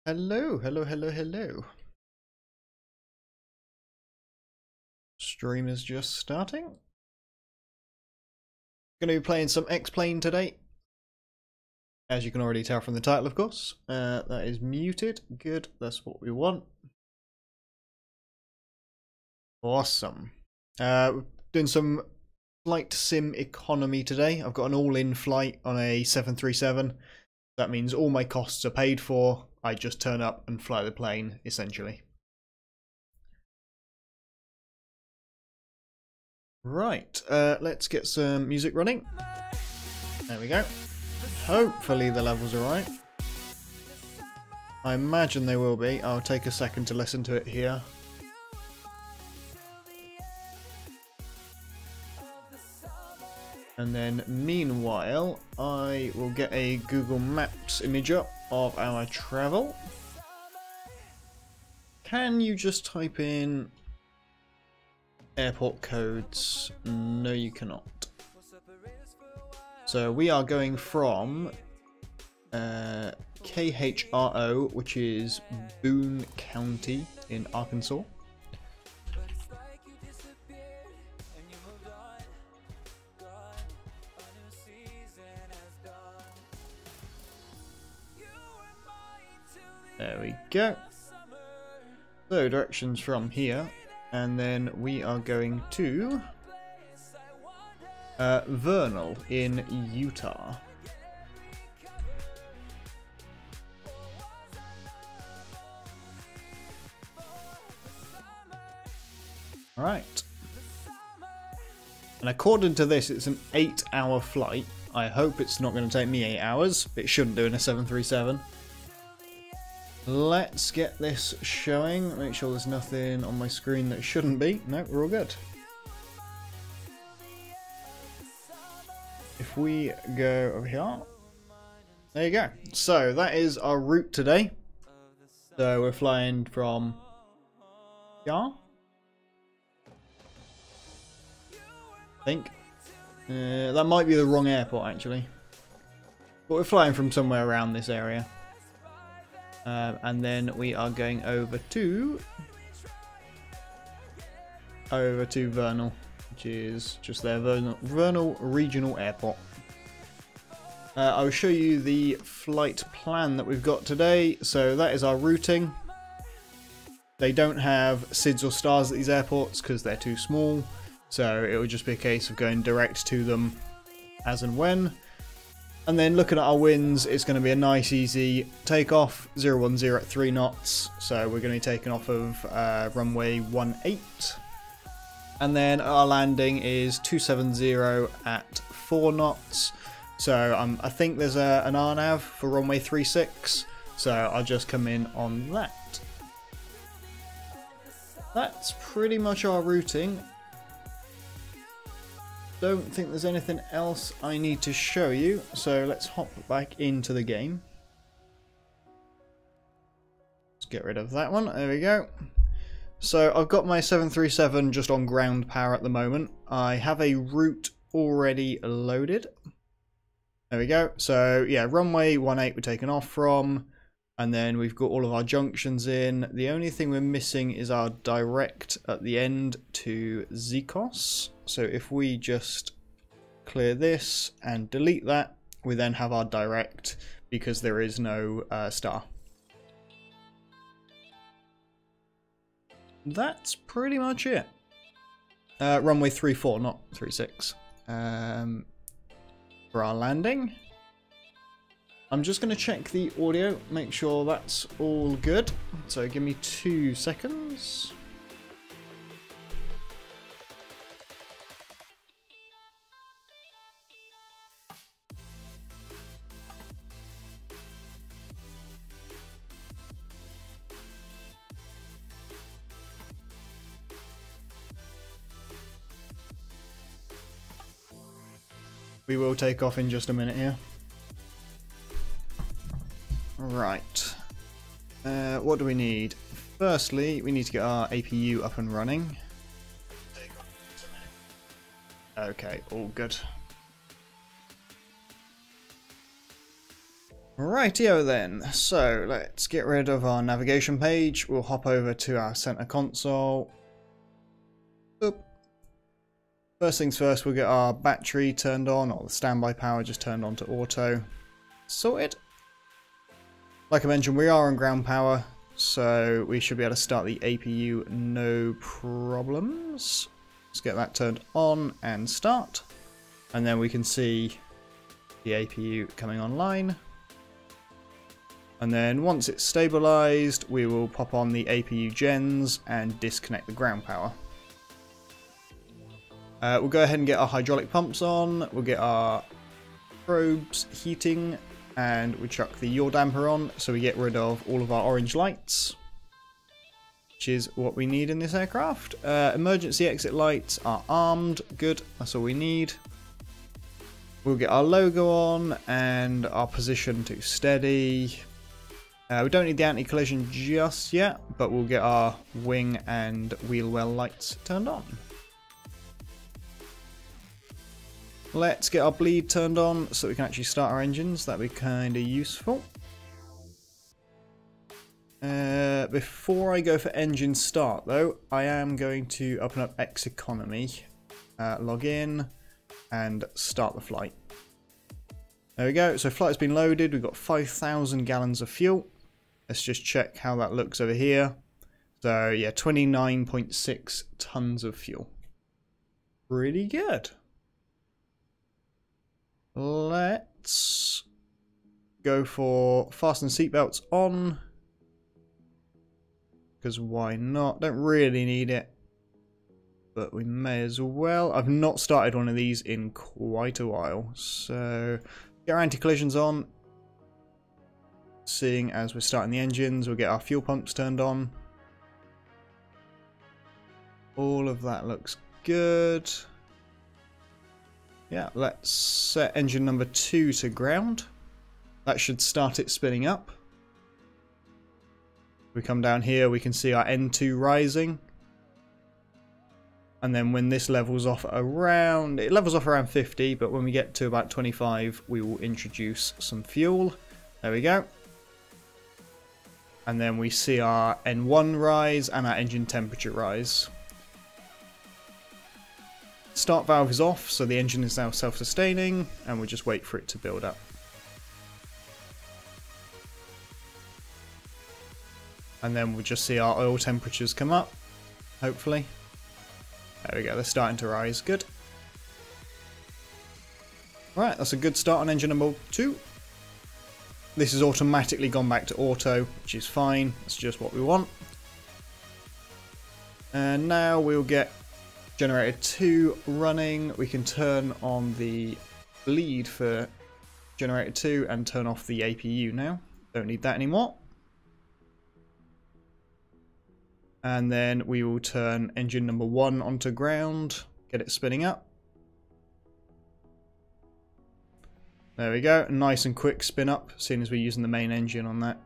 Hello, hello, hello, hello. Stream is just starting. Going to be playing some Xplane today. As you can already tell from the title, of course. That is muted. Good, that's what we want. Awesome. Doing some flight sim economy today. I've got an all-in flight on a 737. That means all my costs are paid for. I just turn up and fly the plane, essentially. Right, let's get some music running. There we go. Hopefully the levels are right. I imagine they will be. I'll take a second to listen to it here. And then meanwhile, I will get a Google Maps image up of our travel. Can you just type in airport codes? No, you cannot. So we are going from KHRO, which is Boone County in Arkansas. There we go. So directions from here, and then we are going to Vernal in Utah. Alright. And according to this, it's an 8-hour flight. I hope it's not going to take me 8 hours. It shouldn't do in a 737. Let's get this showing. Make sure there's nothing on my screen that shouldn't be. No, we're all good. If we go over here, there you go. So that is our route today. So we're flying from here, I think. That might be the wrong airport actually, but we're flying from somewhere around this area. And then we are going over to Vernal, which is just there, Vernal Regional Airport. I will show you the flight plan that we've got today. So that is our routing. They don't have SIDS or stars at these airports because they're too small. So it will just be a case of going direct to them as and when. And then looking at our winds, it's going to be a nice easy takeoff, 010 at 3 knots. So we're going to be taking off of runway 18. And then our landing is 270 at 4 knots. So I think there's an RNAV for runway 36. So I'll just come in on that. That's pretty much our routing. Don't think there's anything else I need to show you, so let's hop back into the game. Let's get rid of that one. There we go. So I've got my 737 just on ground power at the moment. I have a route already loaded. There we go. So yeah, runway 18 we're taking off from, and then we've got all of our junctions in. The only thing we're missing is our direct at the end to Zikos. So if we just clear this and delete that, we then have our direct because there is no star. That's pretty much it. Runway 34, not 36. For our landing. I'm just going to check the audio, make sure that's all good. So give me 2 seconds. We will take off in just a minute here. Right. What do we need? Firstly, we need to get our APU up and running. Okay, all good. Rightio then, so let's get rid of our navigation page. We'll hop over to our center console. Oop. First things first, we'll get our battery turned on, or the standby power just turned on to auto. Sorted. Like I mentioned, we are on ground power, so we should be able to start the APU no problems. Let's get that turned on and start. And then we can see the APU coming online. And then once it's stabilized, we will pop on the APU gens and disconnect the ground power. We'll go ahead and get our hydraulic pumps on. We'll get our probes heating, and we chuck the yaw damper on so we get rid of all of our orange lights, which is what we need in this aircraft. Emergency exit lights are armed. Good, that's all we need. We'll get our logo on and our position to steady. We don't need the anti-collision just yet, but we'll get our wing and wheel well lights turned on. Let's get our bleed turned on so we can actually start our engines. That'd be kind of useful. Before I go for engine start though, I am going to open up FSEconomy, log in and start the flight. There we go, so flight has been loaded. We've got 5,000 gallons of fuel. Let's just check how that looks over here. So yeah, 29.6 tons of fuel. Pretty good. Let's go for fasten seatbelts on. Because why not? Don't really need it, but we may as well. I've not started one of these in quite a while. So get our anti-collisions on. Seeing as we're starting the engines, we'll get our fuel pumps turned on. All of that looks good. Yeah, let's set engine number 2 to ground. That should start it spinning up. We come down here, we can see our N2 rising. And then when this levels off around, it levels off around 50, but when we get to about 25, we will introduce some fuel. There we go. And then we see our N1 rise and our engine temperature rise. Start valve is off, so the engine is now self-sustaining, and we'll just wait for it to build up. And then we'll just see our oil temperatures come up, hopefully. There we go, they're starting to rise, good. Right, that's a good start on engine number 2. This has automatically gone back to auto, which is fine, that's just what we want. And now we'll get generator 2 running. We can turn on the bleed for generator 2 and turn off the APU now. Don't need that anymore. And then we will turn engine number 1 onto ground, get it spinning up. There we go, nice and quick spin up, seeing as we're using the main engine on that.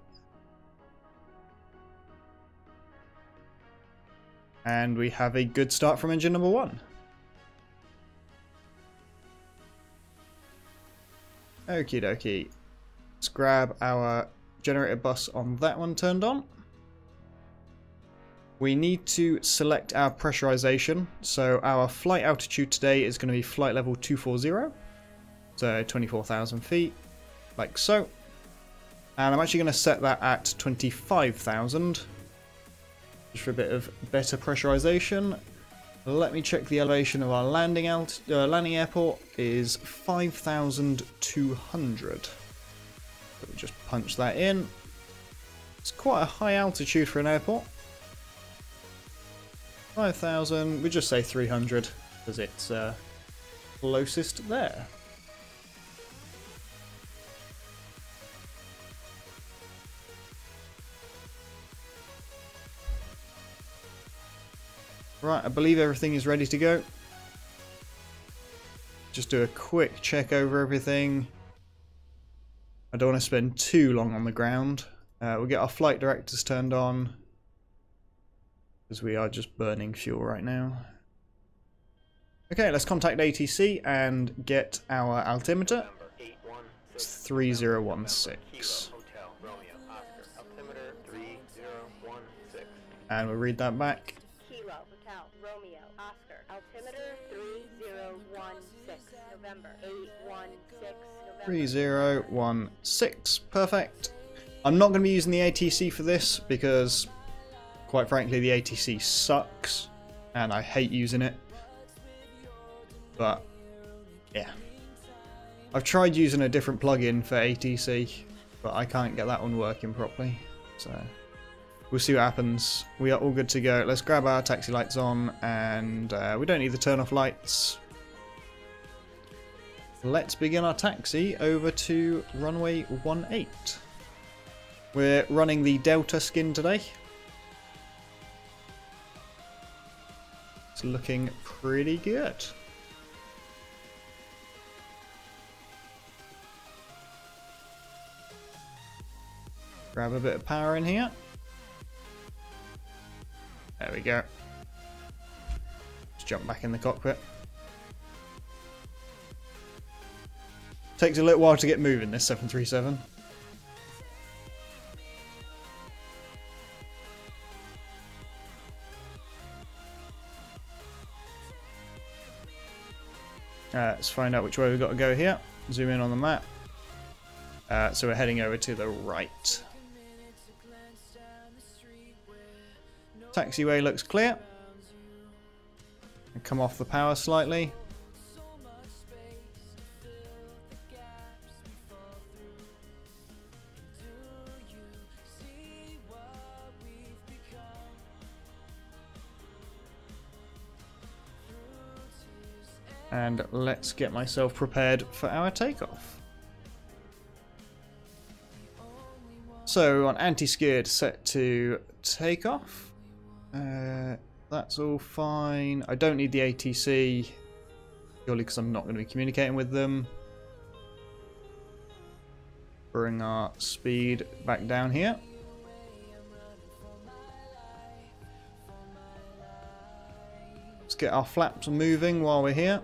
And we have a good start from engine number 1. Okie dokie. Let's grab our generator bus on that one turned on. We need to select our pressurization. So our flight altitude today is going to be flight level 240. So 24,000 feet, like so. And I'm actually going to set that at 25,000. Just for a bit of better pressurization. Let me check the elevation of our landing airport is 5,200. So we'll just punch that in. It's quite a high altitude for an airport. 5,000, we just say 300 because it's closest there. Right, I believe everything is ready to go. Just do a quick check over everything. I don't want to spend too long on the ground. We'll get our flight directors turned on, because we are just burning fuel right now. Okay, let's contact ATC and get our altimeter. It's 3016. And we'll read that back. Kilo Hotel Romeo Oscar altimeter 3016 November 816 November 3016. Perfect. I'm not going to be using the ATC for this because, quite frankly, the ATC sucks and I hate using it. But yeah, I've tried using a different plugin for ATC, but I can't get that one working properly. So we'll see what happens. We are all good to go. Let's grab our taxi lights on, and we don't need the turn off lights. Let's begin our taxi over to runway 18. We're running the Delta skin today. It's looking pretty good. Grab a bit of power in here. There we go. Let's jump back in the cockpit. Takes a little while to get moving, this 737. Let's find out which way we've got to go here. Zoom in on the map. So we're heading over to the right. Taxiway looks clear. And come off the power slightly. And let's get myself prepared for our takeoff. So on anti-skid set to takeoff. That's all fine. I don't need the ATC purely because I'm not going to be communicating with them. Bring our speed back down here. Let's get our flaps moving while we're here.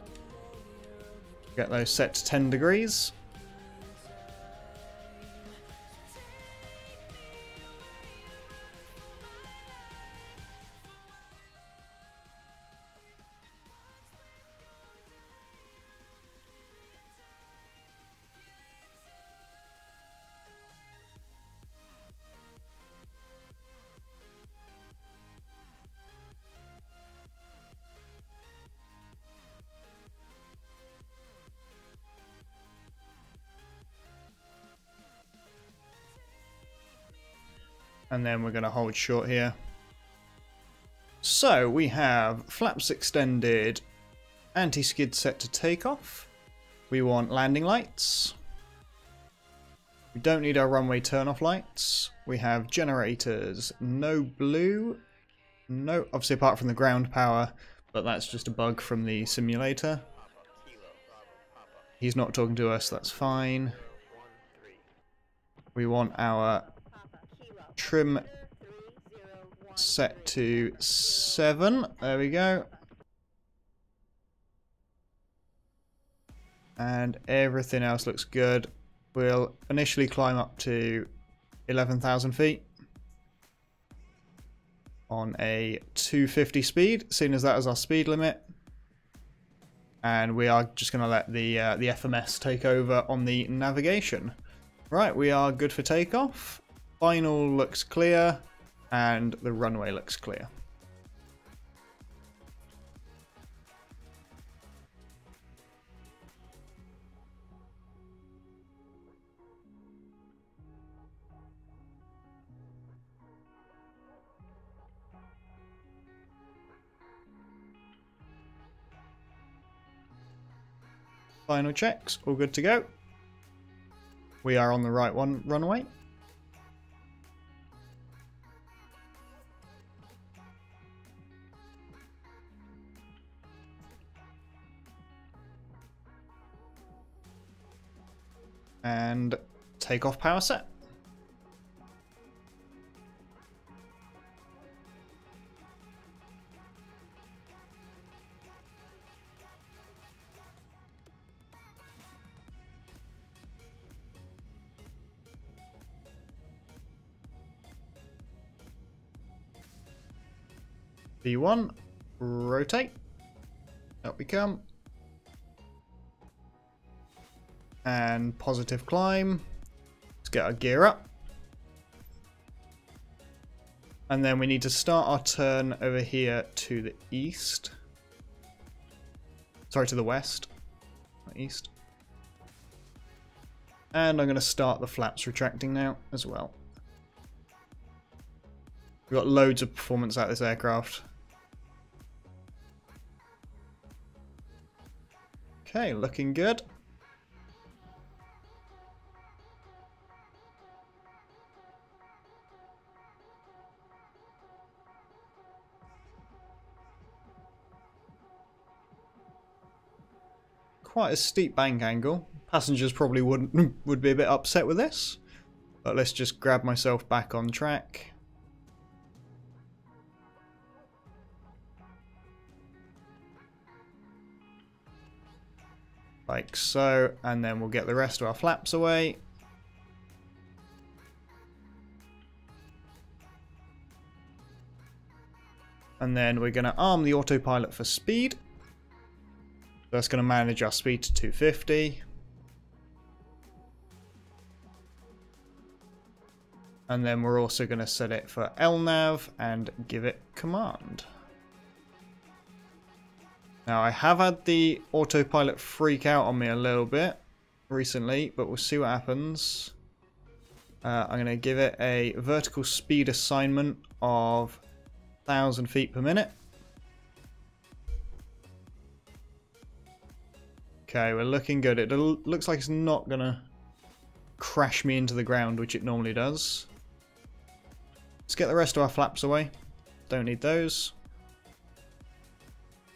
Get those set to 10 degrees. And then we're going to hold short here. So we have flaps extended, anti-skid set to takeoff. We want landing lights. We don't need our runway turn-off lights. We have generators, no blue. No, obviously apart from the ground power, but that's just a bug from the simulator. He's not talking to us, that's fine. We want our trim set to 7. There we go. And everything else looks good. We'll initially climb up to 11,000 feet on a 250 speed, seeing as that is our speed limit. And we are just going to let the FMS take over on the navigation. Right, we are good for takeoff. Final looks clear, and the runway looks clear. Final checks, all good to go. We are on the right runway. And takeoff power set. B1, rotate. Up we come. And positive climb. Let's get our gear up. And then we need to start our turn over here to the east. Sorry, to the west. Not east. And I'm going to start the flaps retracting now as well. We've got loads of performance out of this aircraft. Okay, looking good. Quite a steep bank angle. Passengers probably would be a bit upset with this. But let's just grab myself back on track. Like so, and then we'll get the rest of our flaps away. And then we're going to arm the autopilot for speed. That's going to manage our speed to 250. And then we're also going to set it for LNAV and give it command. Now I have had the autopilot freak out on me a little bit recently, but we'll see what happens. I'm going to give it a vertical speed assignment of 1,000 feet per minute. Okay, we're looking good. It looks like it's not going to crash me into the ground, which it normally does. Let's get the rest of our flaps away. Don't need those.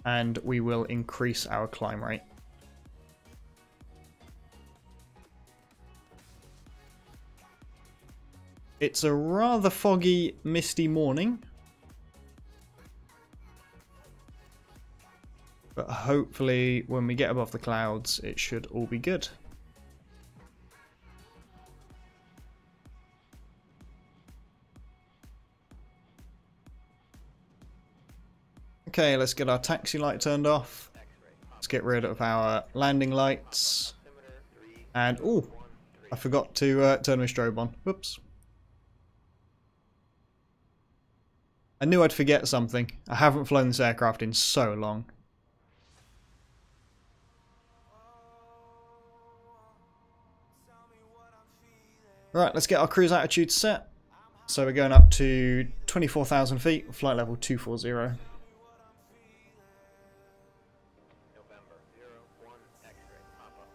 And we will increase our climb rate. It's a rather foggy, misty morning. But hopefully when we get above the clouds, it should all be good. Okay, let's get our taxi light turned off. Let's get rid of our landing lights. And, oh, I forgot to turn my strobe on. Whoops. I knew I'd forget something. I haven't flown this aircraft in so long. Right, let's get our cruise altitude set. So we're going up to 24,000 feet, flight level 240.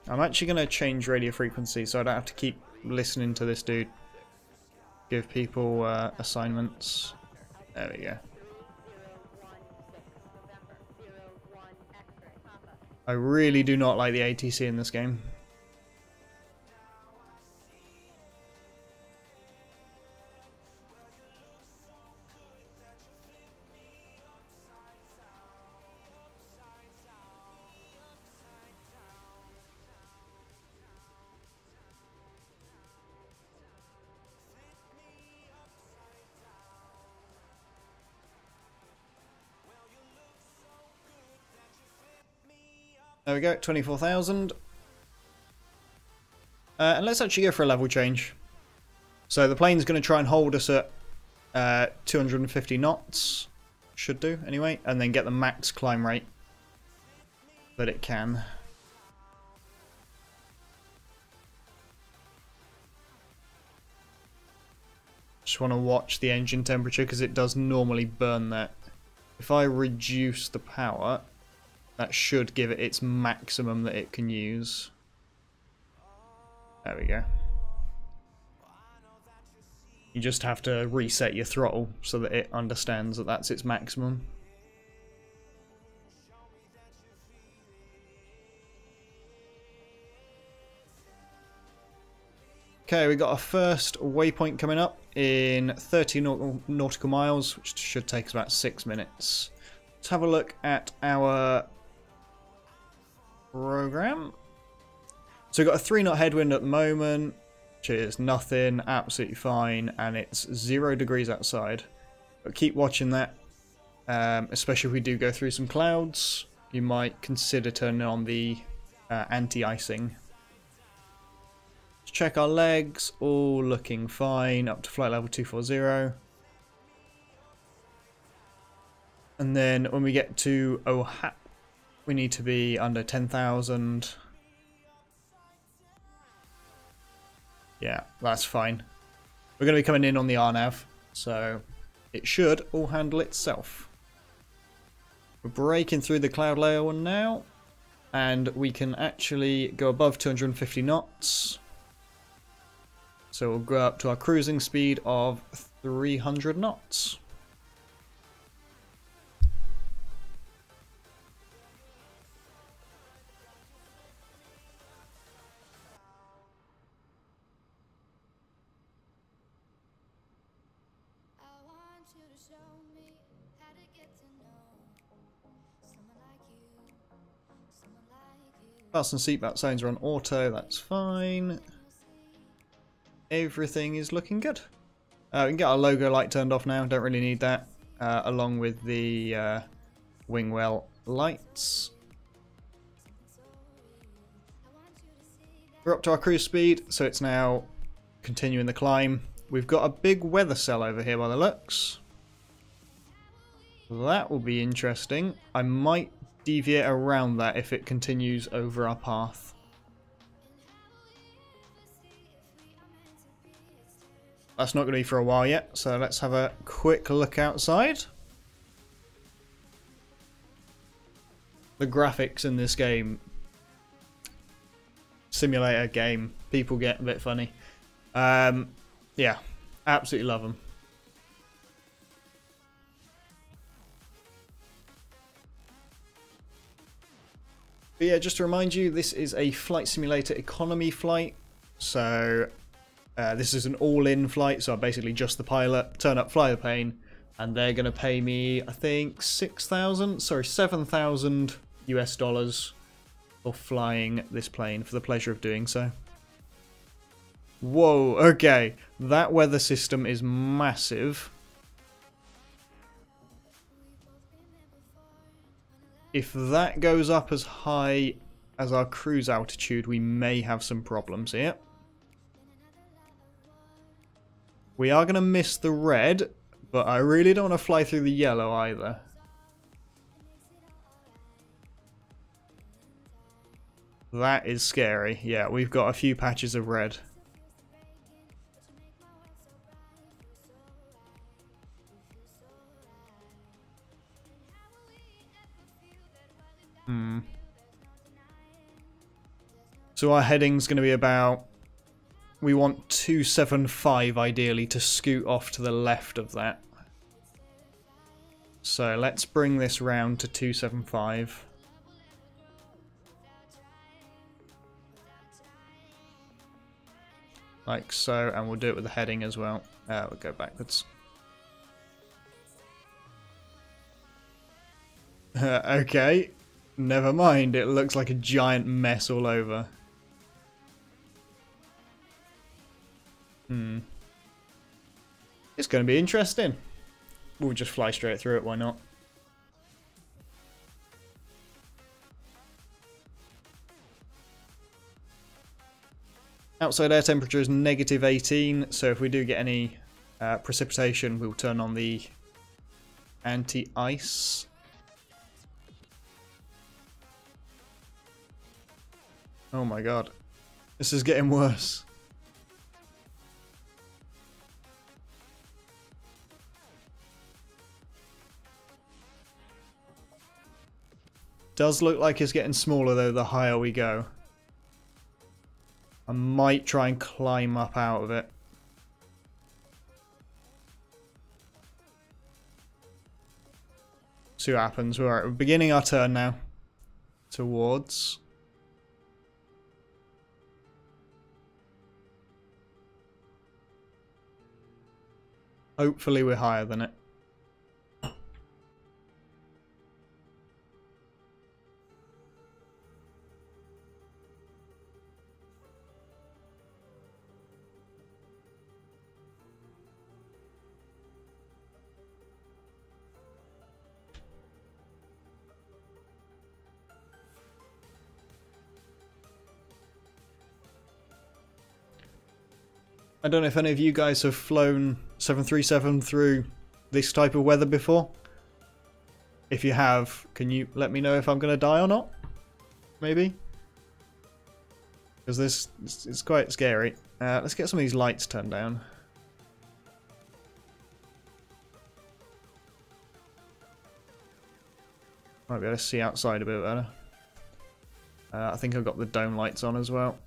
I'm actually going to change radio frequency so I don't have to keep listening to this dude give people assignments. There we go. I really do not like the ATC in this game. There we go, 24,000. And let's actually go for a level change. So the plane's going to try and hold us at 250 knots. Should do, anyway. And then get the max climb rate that it can. Just want to watch the engine temperature because it does normally burn that. If I reduce the power, that should give it its maximum that it can use. There we go. You just have to reset your throttle so that it understands that that's its maximum. Okay, we got our first waypoint coming up in 30 nautical miles, which should take us about 6 minutes. Let's have a look at our program. So we've got a 3-knot headwind at the moment, which is nothing, absolutely fine, and it's 0 degrees outside. But keep watching that. especially if we do go through some clouds. You might consider turning on the anti-icing. Let's check our legs, all looking fine, up to flight level 240. And then when we get to OHAP, we need to be under 10,000. Yeah, that's fine. We're going to be coming in on the RNAV, so it should all handle itself. We're breaking through the cloud layer one now, and we can actually go above 250 knots. So we'll go up to our cruising speed of 300 knots. Fasten seatbelt signs are on auto, that's fine. Everything is looking good. We can get our logo light turned off now, don't really need that. Along with the wing well lights. We're up to our cruise speed, so it's now continuing the climb. We've got a big weather cell over here by the looks. That will be interesting. I might deviate around that if it continues over our path. That's not going to be for a while yet, so let's have a quick look outside. The graphics in this game, simulator game, people get a bit funny. Yeah, absolutely love them. But yeah, just to remind you, this is a Flight Simulator economy flight. So this is an all-in flight, so I'm basically just the pilot, turn up, fly the plane, and they're going to pay me, I think, 7,000 US dollars for flying this plane for the pleasure of doing so. Whoa, okay, that weather system is massive. If that goes up as high as our cruise altitude, we may have some problems here. We are going to miss the red, but I really don't want to fly through the yellow either. That is scary. Yeah, we've got a few patches of red. So our heading's going to be about, we want 275 ideally to scoot off to the left of that. So let's bring this round to 275. Like so, and we'll do it with the heading as well. We'll go backwards. Okay, never mind, it looks like a giant mess all over. It's going to be interesting. We'll just fly straight through it, why not? Outside air temperature is -18, so if we do get any precipitation, we'll turn on the anti-ice. Oh my god. This is getting worse. Does look like it's getting smaller though the higher we go. I might try and climb up out of it. See what happens. Alright, we're beginning our turn now. Towards. Hopefully we're higher than it. I don't know if any of you guys have flown 737 through this type of weather before. If you have, can you let me know if I'm going to die or not? Maybe? Because this is quite scary. Let's get some of these lights turned down. Might be able to see outside a bit better. I think I've got the dome lights on as well.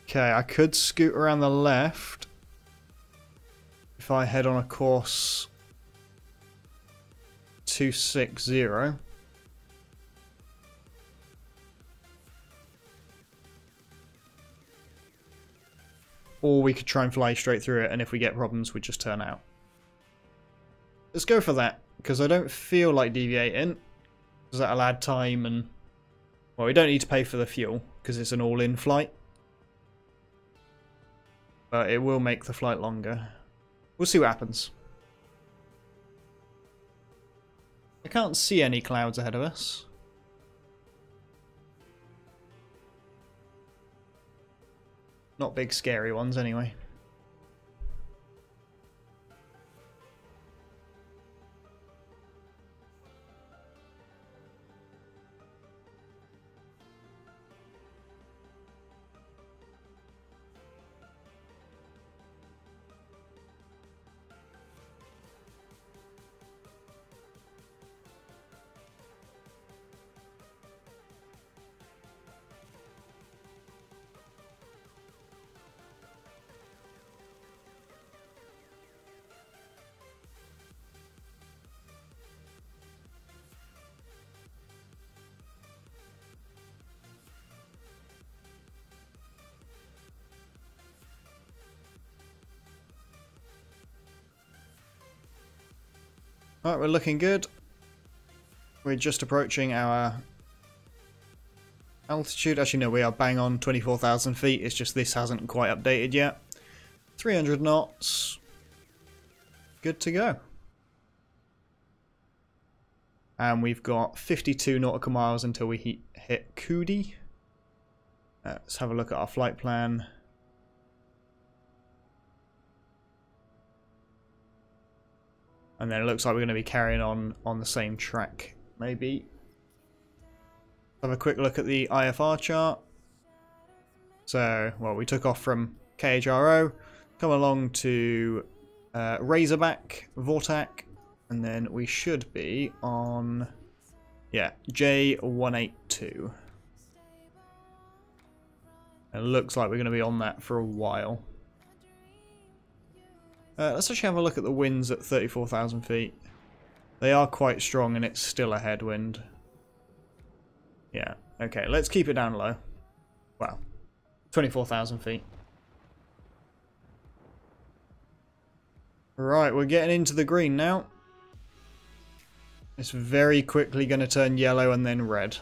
Okay, I could scoot around the left if I head on a course 260. Or we could try and fly straight through it, and if we get problems, we just turn out. Let's go for that, because I don't feel like deviating. Because that'll add time and... Well, we don't need to pay for the fuel, because it's an all-in flight. But it will make the flight longer. We'll see what happens. I can't see any clouds ahead of us. Not big scary ones anyway. Alright, we're looking good. We're just approaching our altitude. Actually, no, we are bang on 24,000 feet. It's just this hasn't quite updated yet. 300 knots. Good to go. And we've got 52 nautical miles until we hit Coody. Let's have a look at our flight plan. And then it looks like we're going to be carrying on the same track, maybe. Have a quick look at the IFR chart. So, well, we took off from KHRO, come along to Razorback, Vortac, and then we should be on, yeah, J182. It looks like we're going to be on that for a while. Let's actually have a look at the winds at 34,000 feet. They are quite strong and it's still a headwind. Yeah, okay, let's keep it down low. Wow, 24,000 feet. Right, we're getting into the green now. It's very quickly going to turn yellow and then red.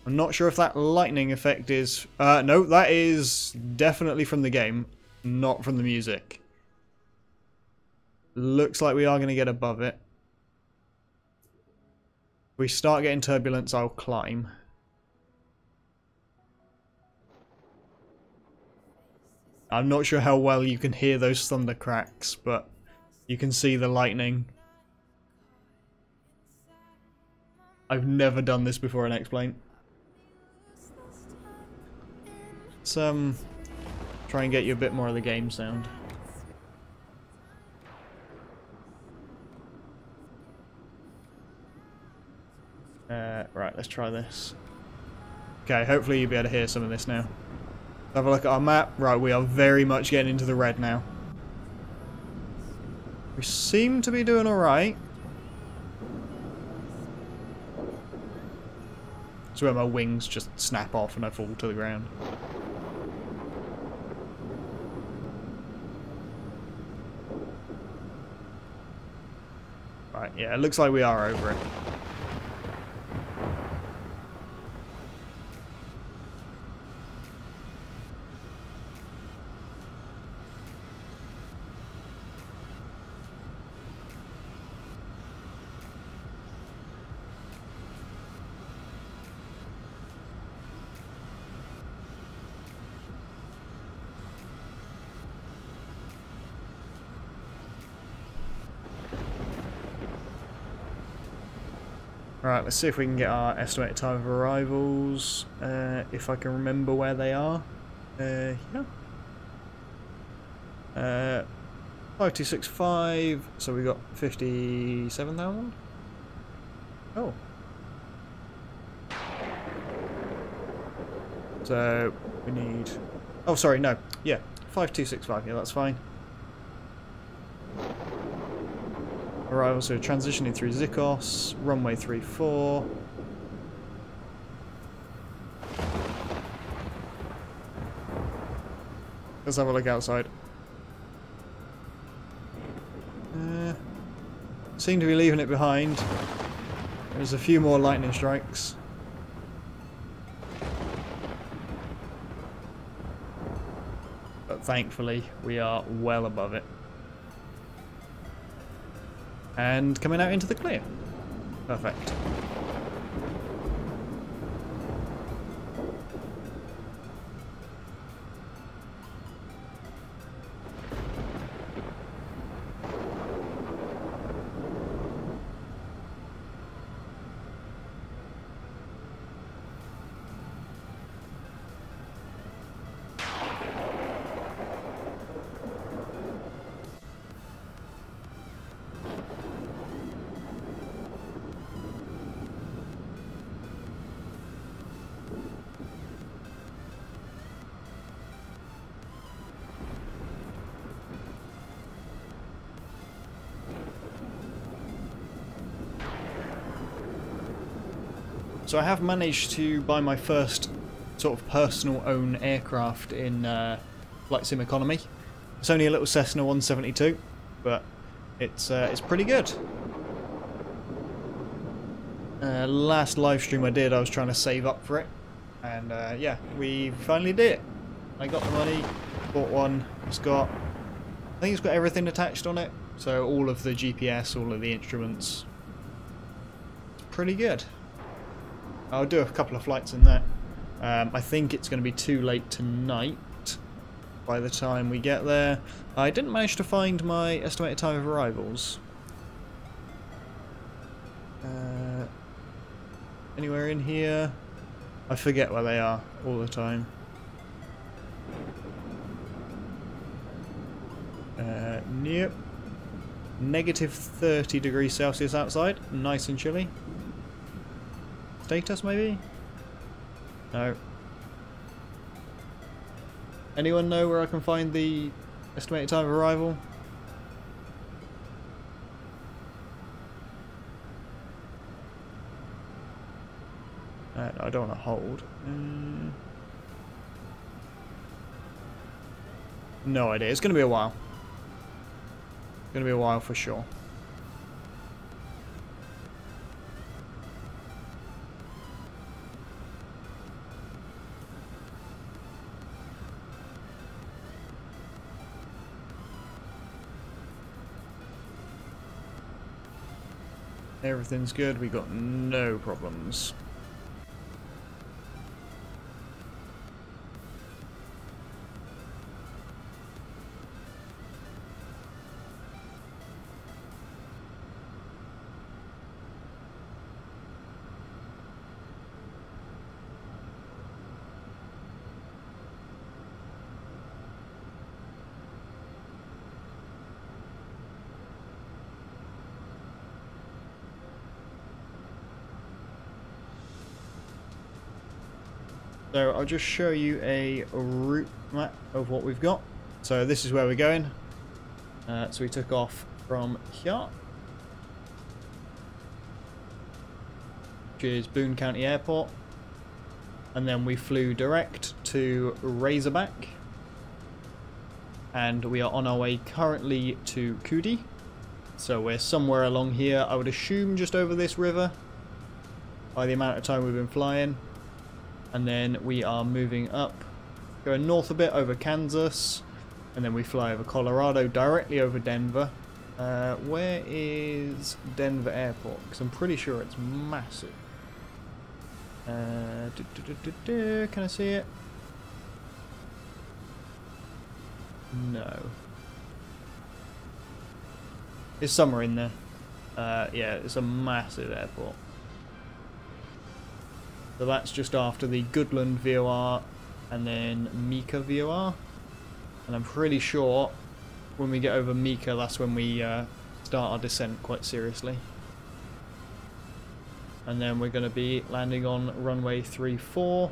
I'm not sure if that lightning effect is... no, that is definitely from the game, not from the music. Looks like we are going to get above it. If we start getting turbulence, I'll climb. I'm not sure how well you can hear those thunder cracks, but you can see the lightning. I've never done this before in Xplane. Let's try and get you a bit more of the game sound. Right, let's try this. Okay, hopefully you'll be able to hear some of this now. Have a look at our map. Right, we are very much getting into the red now. We seem to be doing alright. It's where my wings just snap off and I fall to the ground. Right, yeah, it looks like we are over it. Right, let's see if we can get our estimated time of arrivals, if I can remember where they are. Yeah. 5265, so we got 57,000? Oh. So, we need... Oh, sorry, no. Yeah, 5265, yeah, that's fine. Arrival, so transitioning through Zikos, runway 34. Let's have a look outside. Seem to be leaving it behind. There's a few more lightning strikes. But thankfully, we are well above it. And coming out into the clear. Perfect. So I have managed to buy my first sort of personal own aircraft in Flight Sim Economy. It's only a little Cessna 172, but it's pretty good. Last live stream I did, I was trying to save up for it, and yeah, we finally did it. I got the money, bought one. It's got, I think it's got everything attached on it, so all of the GPS, all of the instruments. It's pretty good. I'll do a couple of flights in that. I think it's going to be too late tonight by the time we get there. I didn't manage to find my estimated time of arrivals. Anywhere in here? I forget where they are all the time. Nope. Negative 30 degrees Celsius outside. Nice and chilly. Status, maybe? No. Anyone know where I can find the estimated time of arrival? I don't want to hold. No idea. It's going to be a while. It's going to be a while for sure. Everything's good, we got no problems. So I'll just show you a route map of what we've got. So this is where we're going. So we took off from here, which is Boone County Airport, and then we flew direct to Razorback, and we are on our way currently to Coody. So we're somewhere along here, I would assume just over this river by the amount of time we've been flying. And then we are moving up, going north a bit over Kansas, and then we fly over Colorado, directly over Denver. Where is Denver Airport? Because I'm pretty sure it's massive. Can I see it? No. It's somewhere in there. Yeah, it's a massive airport. So that's just after the Goodland VOR and then Mika VOR. And I'm pretty sure when we get over Mika, that's when we start our descent quite seriously. And then we're going to be landing on runway 34.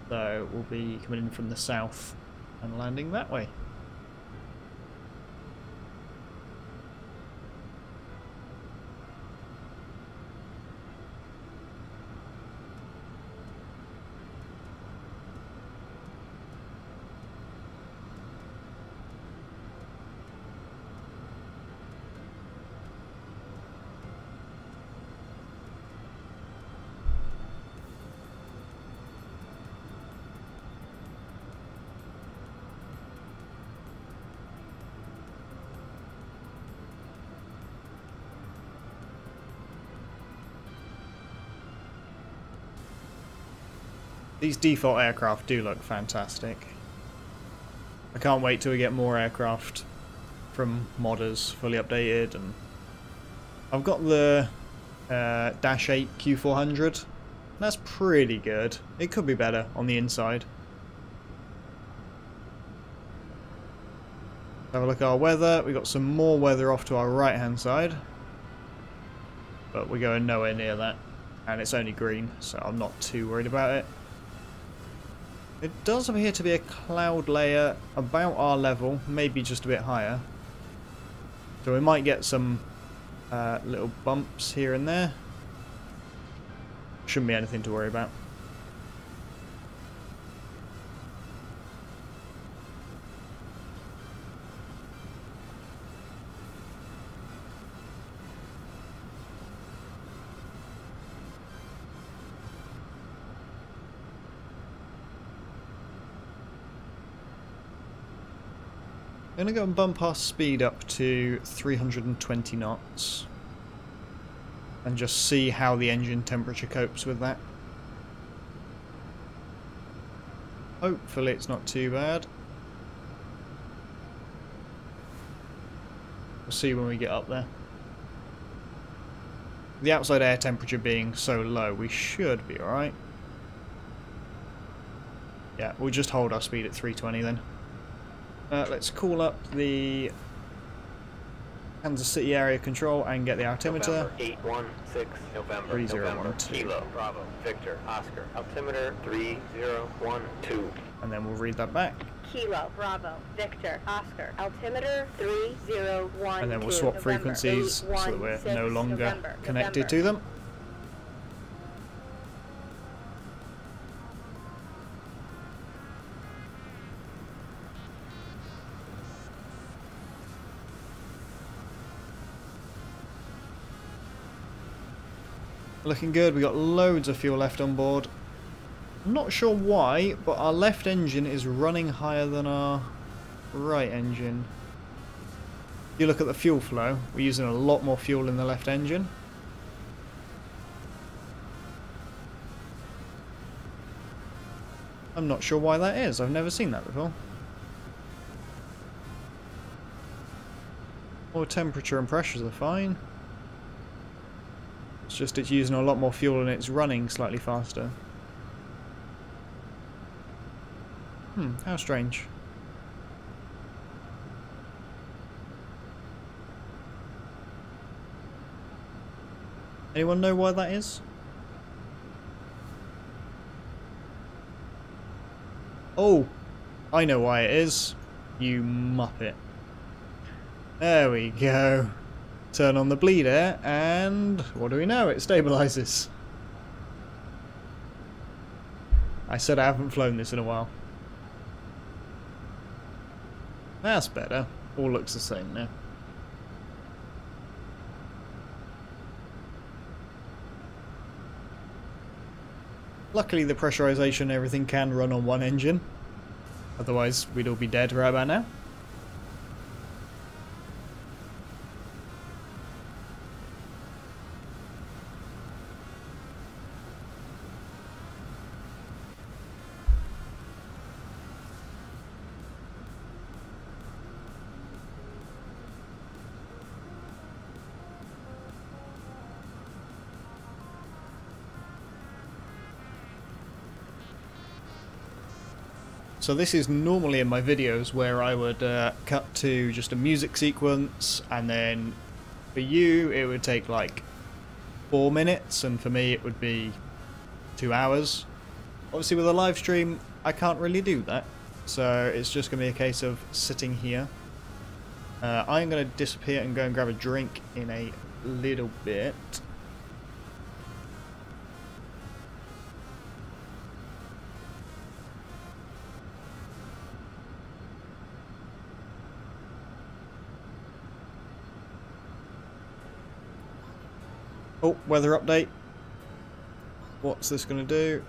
So we'll be coming in from the south and landing that way. These default aircraft do look fantastic. I can't wait till we get more aircraft from modders fully updated. And I've got the Dash 8 Q400. That's pretty good. It could be better on the inside. Have a look at our weather. We've got some more weather off to our right hand side. But we're going nowhere near that. And it's only green, so I'm not too worried about it. It does appear to be a cloud layer about our level, maybe just a bit higher. So we might get some little bumps here and there. Shouldn't be anything to worry about. I'm going to go and bump our speed up to 320 knots and just see how the engine temperature copes with that. Hopefully it's not too bad. We'll see when we get up there. The outside air temperature being so low, we should be alright. Yeah, we'll just hold our speed at 320 then. Let's call up the Kansas City area control and get the altimeter. November 816, November 3012. Kilo, Bravo, Victor, Oscar, altimeter 3012. And then we'll read that back. Kilo, Bravo, Victor, Oscar, altimeter 3012. And then we'll swap frequencies so that we're no longer connected to them. Looking good, we got loads of fuel left on board. I'm not sure why, but our left engine is running higher than our right engine. If you look at the fuel flow, we're using a lot more fuel in the left engine. I'm not sure why that is, I've never seen that before. All temperature and pressures are fine. It's just it's using a lot more fuel and it's running slightly faster. How strange. Anyone know why that is? Oh, I know why it is. You muppet. There we go. Turn on the bleeder, and what do we know? It stabilizes. I said I haven't flown this in a while. That's better. All looks the same now. Luckily the pressurization and everything can run on one engine. Otherwise we'd all be dead right about now. So this is normally in my videos where I would cut to just a music sequence, and then for you it would take like 4 minutes, and for me it would be 2 hours. Obviously with a live stream I can't really do that, so it's just going to be a case of sitting here. I'm going to disappear and go and grab a drink in a little bit. Oh, weather update. What's this going to do?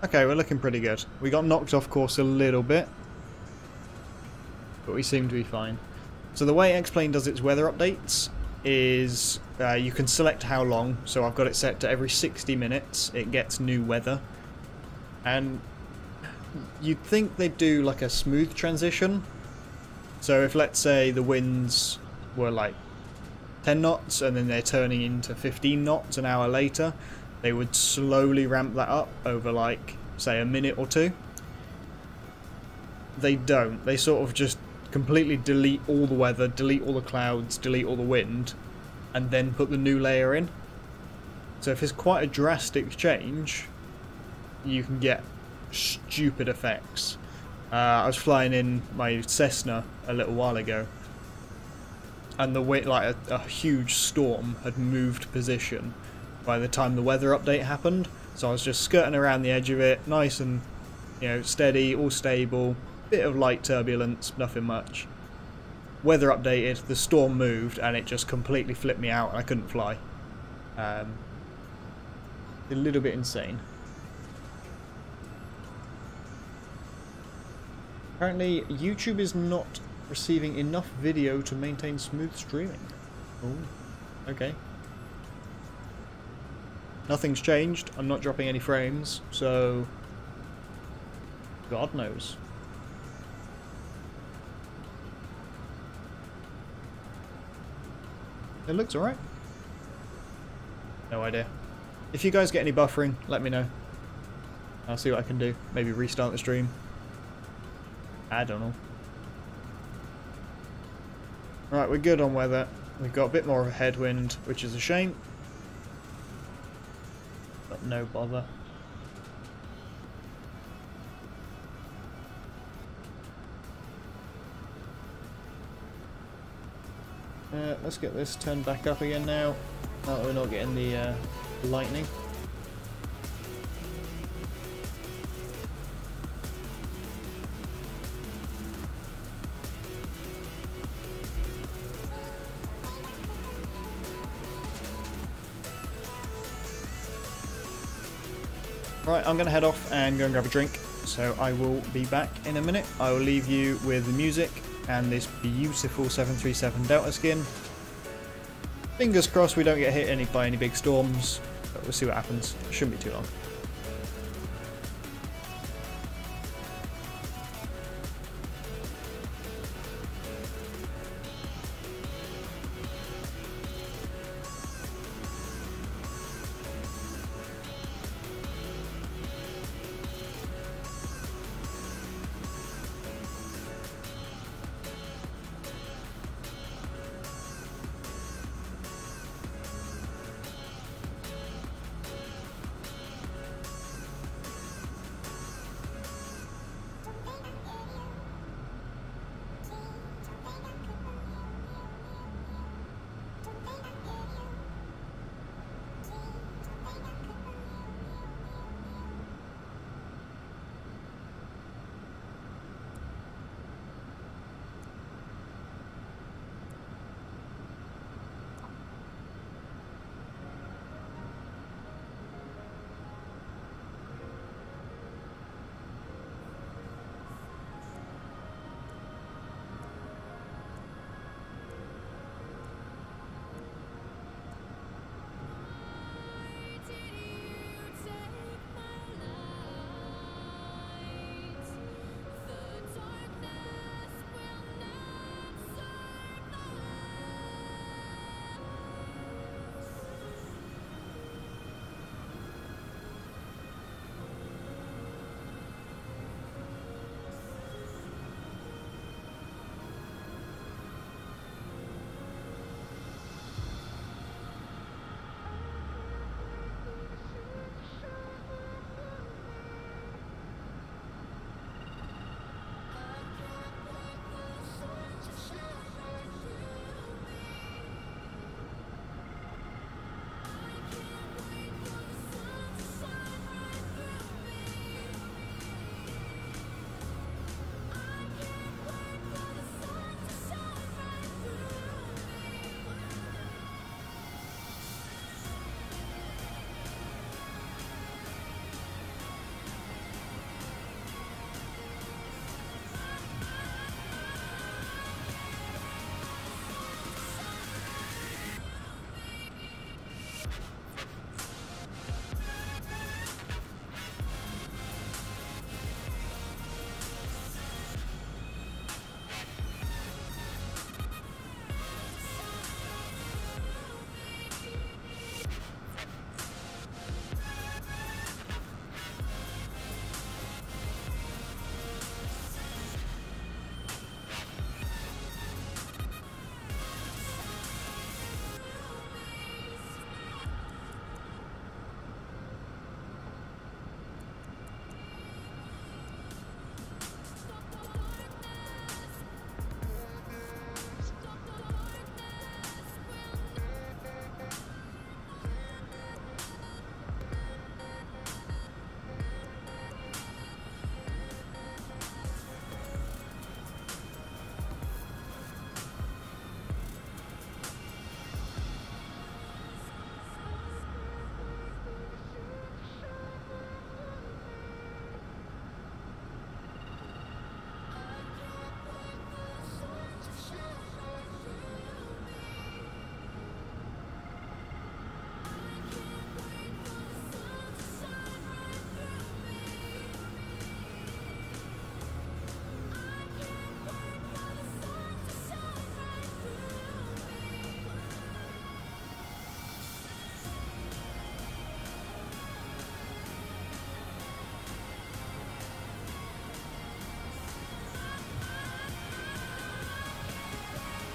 Okay, we're looking pretty good. We got knocked off course a little bit, but we seem to be fine. So the way Xplane does its weather updates is you can select how long. So I've got it set to every 60 minutes it gets new weather. And you'd think they'd do like a smooth transition. So if, let's say, the winds were like 10 knots and then they're turning into 15 knots an hour later, they would slowly ramp that up over, like, say, a minute or two. They don't. They sort of just completely delete all the weather, delete all the clouds, delete all the wind, and then put the new layer in. So if it's quite a drastic change, you can get stupid effects. I was flying in my Cessna a little while ago, and the way, like, a huge storm had moved position by the time the weather update happened. So I was just skirting around the edge of it, nice and, you know, steady, all stable, bit of light turbulence, nothing much. Weather updated, the storm moved, and it just completely flipped me out and I couldn't fly. A little bit insane. Apparently YouTube is not receiving enough video to maintain smooth streaming. Oh, okay. Nothing's changed. I'm not dropping any frames, so God knows. It looks alright. No idea. If you guys get any buffering, let me know. I'll see what I can do. Maybe restart the stream. I don't know. Right, we're good on weather. We've got a bit more of a headwind, which is a shame. But no bother. Let's get this turned back up again now. Now that we're not getting the lightning. Right, I'm going to head off and go and grab a drink, so I will be back in a minute. I will leave you with the music and this beautiful 737 Delta skin. Fingers crossed we don't get hit by any big storms, but we'll see what happens. It shouldn't be too long.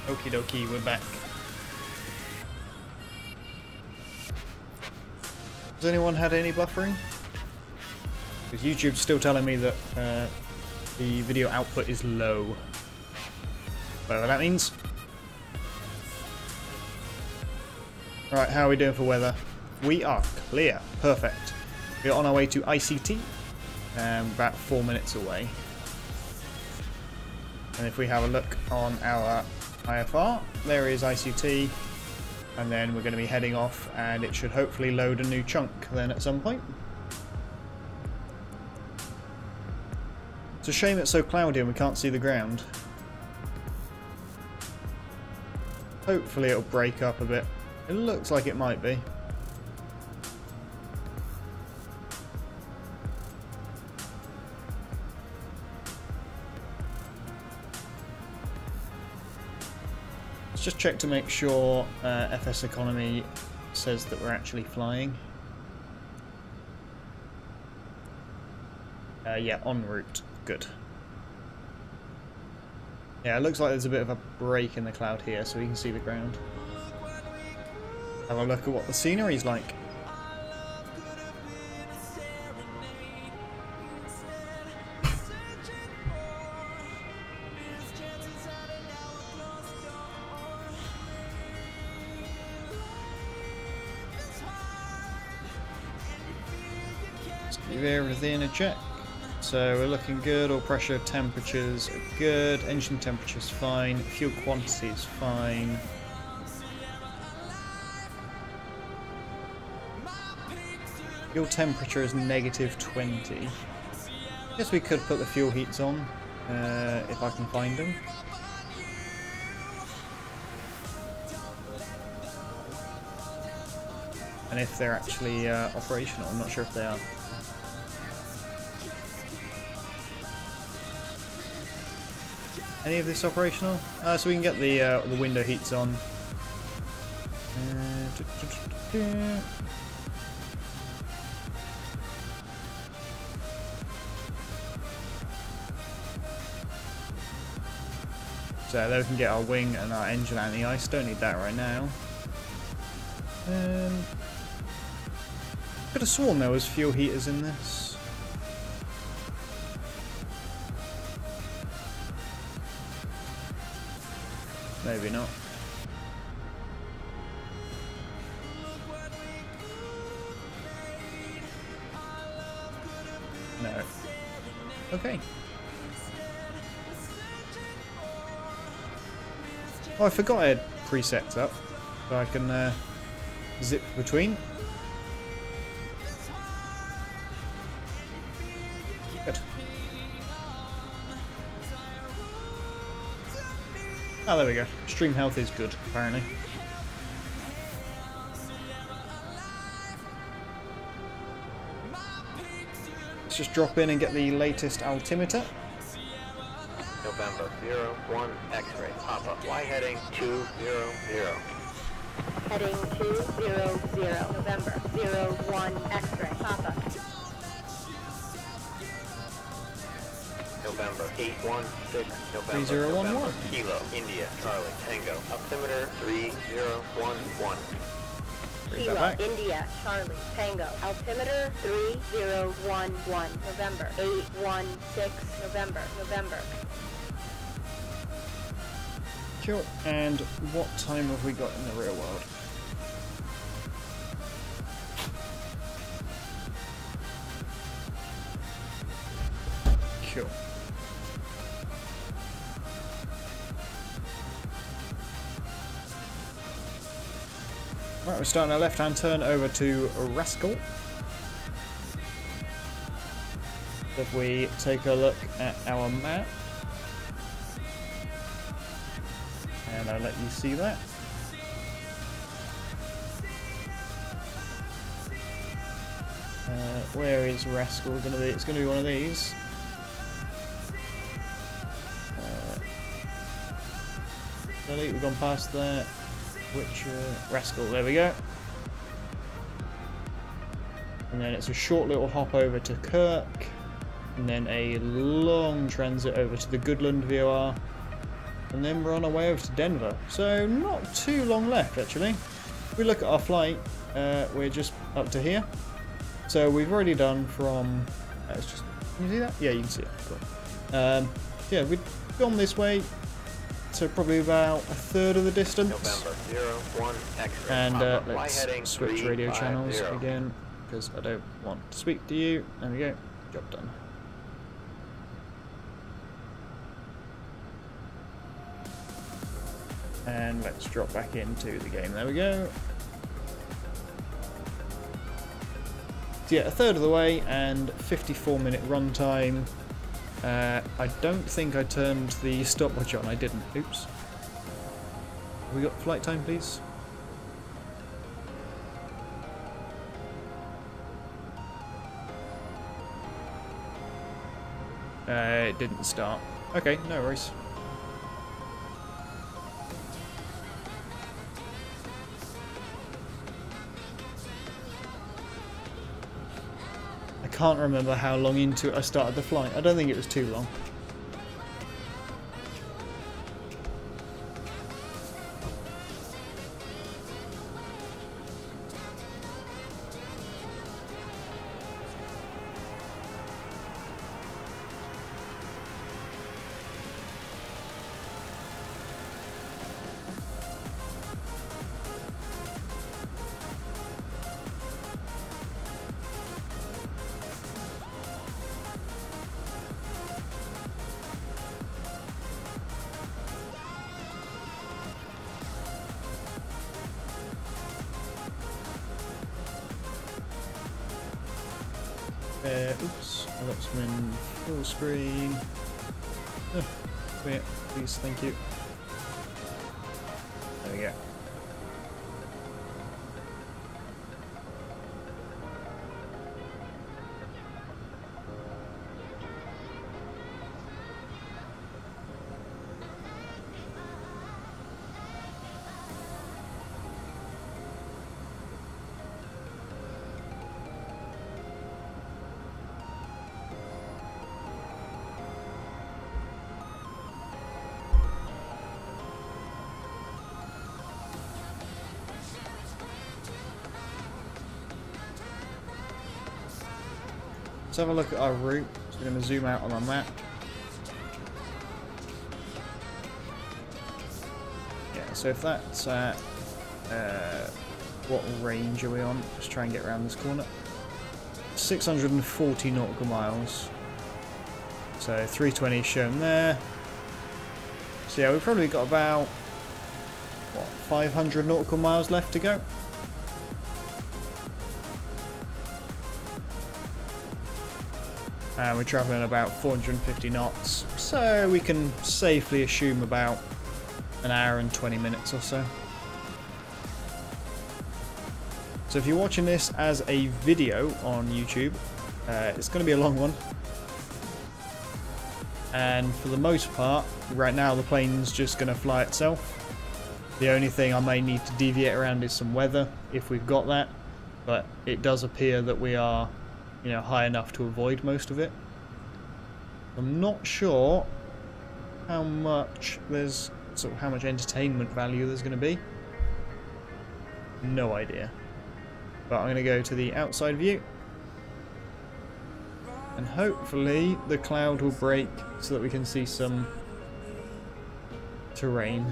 Okie dokie, we're back. Has anyone had any buffering? Because YouTube's still telling me that the video output is low. Whatever that means. Right, how are we doing for weather? We are clear. Perfect. We're on our way to ICT. About 4 minutes away. And if we have a look on our IFR, there is ICT. And then we're going to be heading off, and it should hopefully load a new chunk then at some point. It's a shame it's so cloudy and we can't see the ground. Hopefully it'll break up a bit. It looks like it might be. Let's just check to make sure FSEconomy says that we're actually flying. Yeah, en route. Good. Yeah, it looks like there's a bit of a break in the cloud here, so we can see the ground. Have a look at what the scenery's like. Let's give everything a check. So we're looking good, all pressure temperatures are good, engine temperature's fine, fuel quantity is fine. Fuel temperature is -20. Guess we could put the fuel heats on, if I can find them. And if they're actually operational, I'm not sure if they are. Any of this operational? So we can get the window heats on. So there we can get our wing and our engine out in the ice. Don't need that right now. Could have sworn there was fuel heaters in this. Maybe not. No. Okay. Oh, I forgot I had presets up, so I can zip between. Good. Oh, there we go. Stream health is good, apparently. Let's just drop in and get the latest altimeter. November 01 X-ray. Papa. Y heading 200. Heading 200. November 01 X-ray. Papa. November 816. November 3011. November, Kilo India Charlie Tango. Altimeter 3011. Kilo India Charlie Tango. Altimeter 3011. November 816. November. Cool. And what time have we got in the real world? Cool. Right, we're starting our left-hand turn over to Rascal. If we take a look at our map, and I'll let you see that. Where is Rascal going to be? It's going to be one of these. We've gone past that. Which Rascal? There we go. And then it's a short little hop over to Kirk, and then a long transit over to the Goodland VOR, and then we're on our way over to Denver. So not too long left actually. If we look at our flight, we're just up to here. So we've already done from, let's just, can you see that? Yeah, you can see it, cool. Yeah, we've gone this way, so probably about a third of the distance. November 01 X-ray. And Fly let's heading switch radio 350. channels again, because I don't want to speak to you. There we go, job done. And let's drop back into the game. There we go. So yeah, a third of the way and 54-minute runtime. I don't think I turned the stopwatch on. I didn't. Oops. Have we got flight time, please? It didn't start. Okay, no worries. I can't remember how long into it I started the flight. I don't think it was too long. Oops, I got some in full screen. Oh, wait, please, thank you. There we go. Let's have a look at our route. So we're going to zoom out on our map. Yeah, so if that's at... what range are we on? Let's try and get around this corner. 640 nautical miles. So 320 shown there. So yeah, we've probably got about, what, 500 nautical miles left to go. And we're travelling about 450 knots, so we can safely assume about an hour and 20 minutes or so. So if you're watching this as a video on YouTube, it's going to be a long one. And for the most part, right now the plane's just going to fly itself. The only thing I may need to deviate around is some weather, if we've got that. But it does appear that we are, you know, high enough to avoid most of it. I'm not sure how much there's, sort of how much entertainment value there's going to be. No idea. But I'm going to go to the outside view. And hopefully the cloud will break so that we can see some terrain.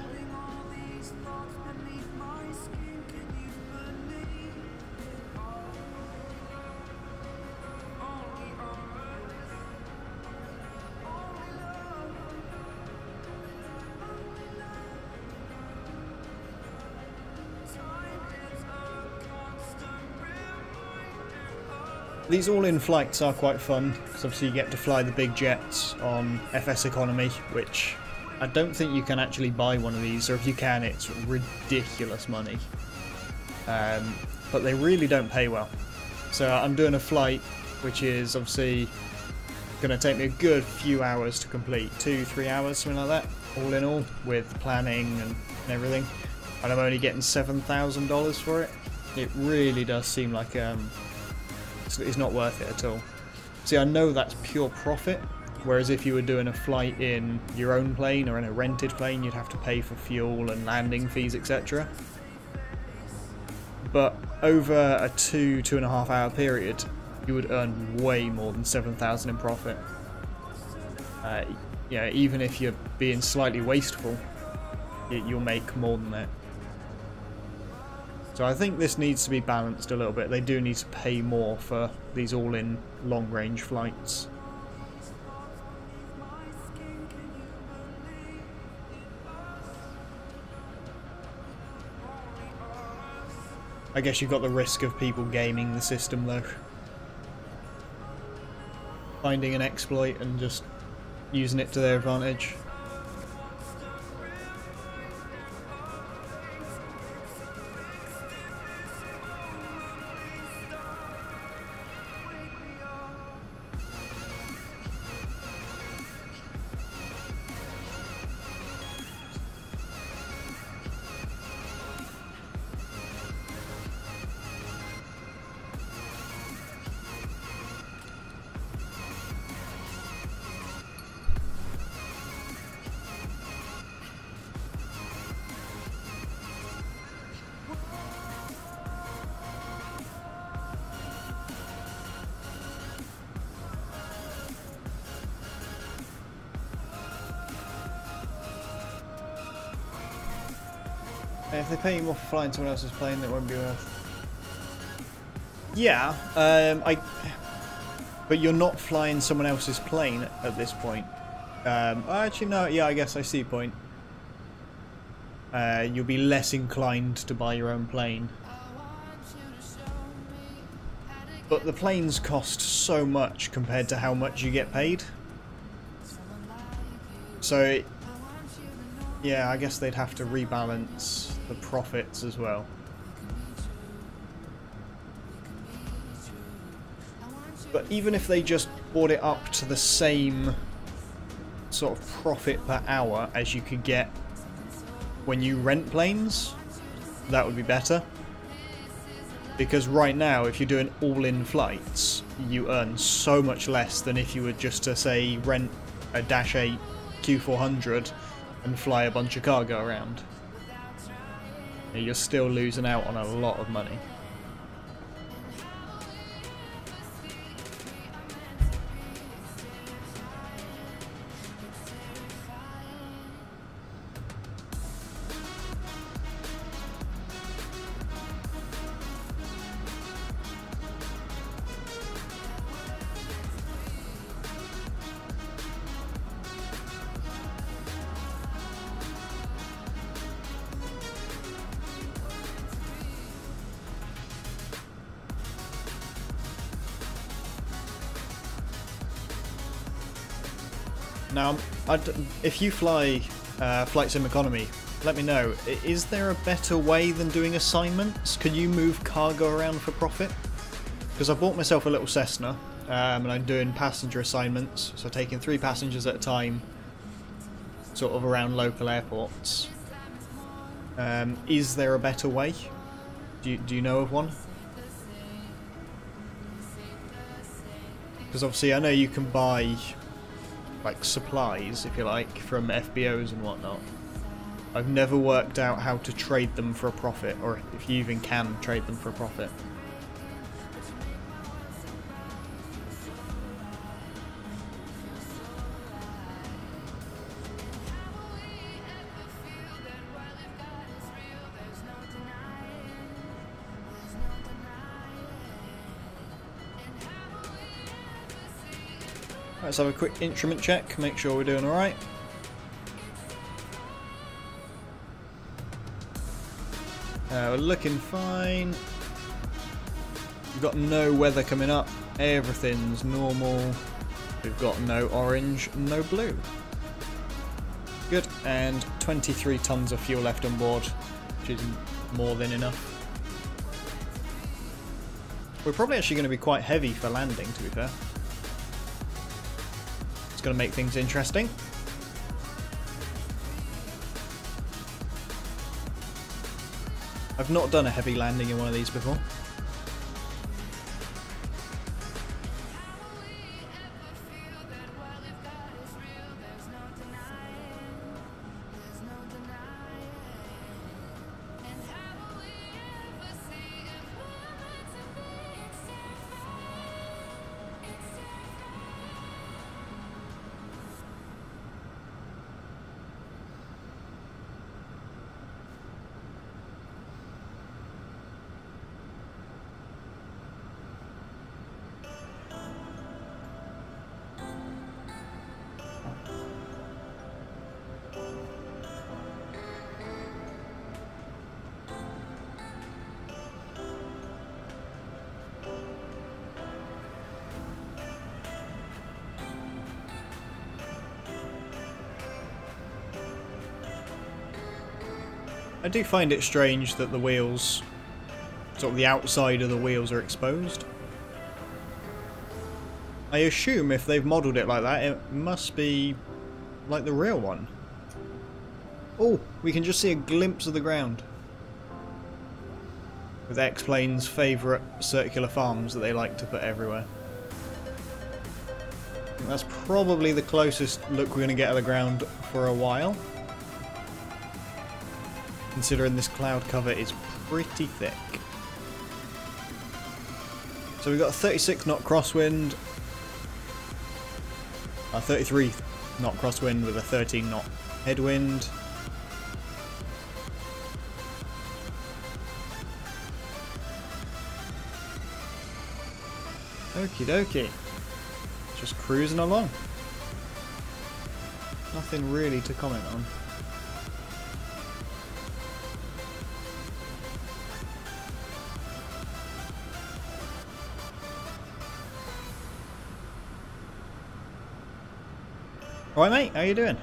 These all-in flights are quite fun, because obviously you get to fly the big jets on FSEconomy, which I don't think you can actually buy one of these, or if you can, it's ridiculous money. But they really don't pay well. So I'm doing a flight, which is obviously going to take me a good few hours to complete, 2-3 hours, something like that, all in all, with planning and everything. And I'm only getting $7,000 for it. It really does seem like it's not worth it at all. See, I know that's pure profit, Whereas if you were doing a flight in your own plane or in a rented plane, you'd have to pay for fuel and landing fees, etc. But over a 2.5 hour period, you would earn way more than 7,000 in profit. Yeah, even if you're being slightly wasteful, you'll make more than that. So I think this needs to be balanced a little bit. They do need to pay more for these all-in long-range flights. I guess you've got the risk of people gaming the system though. Finding an exploit and just using it to their advantage. If they pay you more for flying someone else's plane, that won't be worth. Yeah, but you're not flying someone else's plane at this point. Actually, no. Yeah, I guess I see your point. You'll be less inclined to buy your own plane. But the planes cost so much compared to how much you get paid. So, yeah, I guess they'd have to rebalance the profits as well. But even if they just brought it up to the same sort of profit per hour as you could get when you rent planes, that would be better. Because right now, if you're doing all-in flights, you earn so much less than if you were just to, say, rent a Dash 8 Q400 and fly a bunch of cargo around. You're still losing out on a lot of money. Now, if you fly Flight Sim Economy, let me know. Is there a better way than doing assignments? Can you move cargo around for profit? Because I bought myself a little Cessna, and I'm doing passenger assignments, so taking 3 passengers at a time, sort of around local airports. Is there a better way? Do you know of one? Because obviously I know you can buy like supplies, if you like, from FBOs and whatnot. I've never worked out how to trade them for a profit, or if you even can trade them for a profit. Let's have a quick instrument check, make sure we're doing alright. We're looking fine. We've got no weather coming up, everything's normal. We've got no orange, no blue. Good, and 23 tons of fuel left on board, which is more than enough. We're probably actually going to be quite heavy for landing, to be fair. It's going to make things interesting. I've not done a heavy landing in one of these before. I do find it strange that the wheels, sort of the outside of the wheels, are exposed. I assume if they've modelled it like that, it must be like the real one. Oh, we can just see a glimpse of the ground. With Xplane's favourite circular farms that they like to put everywhere. I think that's probably the closest look we're going to get at the ground for a while. Considering this cloud cover is pretty thick. So we've got a 36 knot crosswind. A 33 knot crosswind with a 13 knot headwind. Okie dokie. Just cruising along. Nothing really to comment on. Alright mate, how you doing?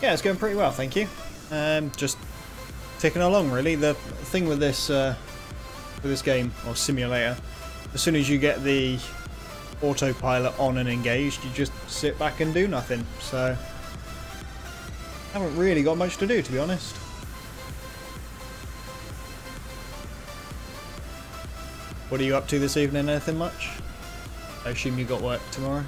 Yeah, it's going pretty well, thank you. Just ticking along, really. The thing with this game or simulator, as soon as you get the autopilot on and engaged, you just sit back and do nothing. So, haven't really got much to do, to be honest. What are you up to this evening? Anything much? I assume you got work tomorrow.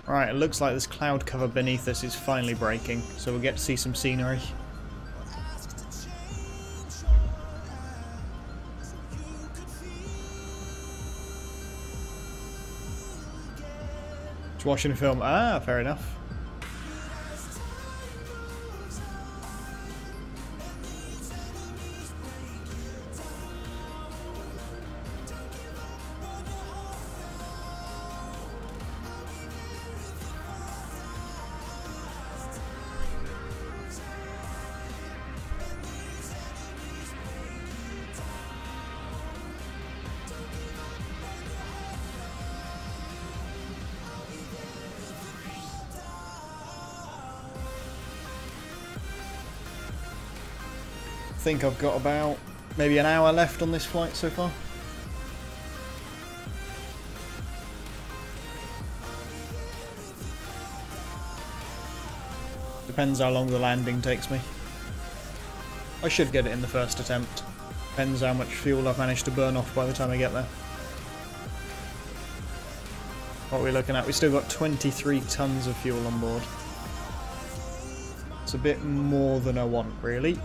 Right, it looks like this cloud cover beneath us is finally breaking, so we'll get to see some scenery. Just watching a film. Ah, fair enough. I think I've got about maybe an hour left on this flight so far. Depends how long the landing takes me. I should get it in the first attempt. Depends how much fuel I've managed to burn off by the time I get there. What are we looking at? We've still got 23 tons of fuel on board. It's a bit more than I want, really.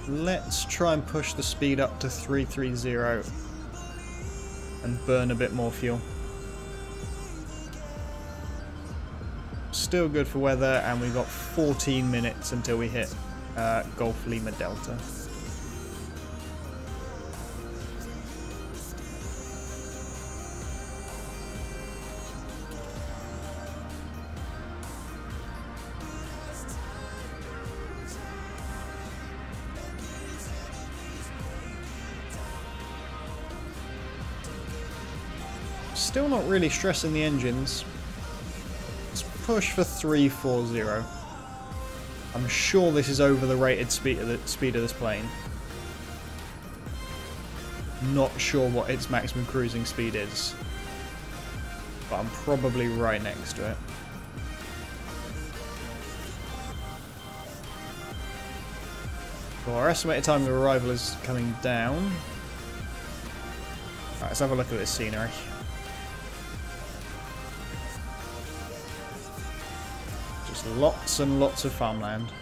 Let's try and push the speed up to 330 and burn a bit more fuel. Still good for weather, and we've got 14 minutes until we hit Golf Lima Delta. Still not really stressing the engines. Let's push for 340. I'm sure this is over the rated speed of this plane. Not sure what its maximum cruising speed is, but I'm probably right next to it. Well, our estimated time of arrival is coming down. Right, let's have a look at this scenery. Just lots and lots of farmland.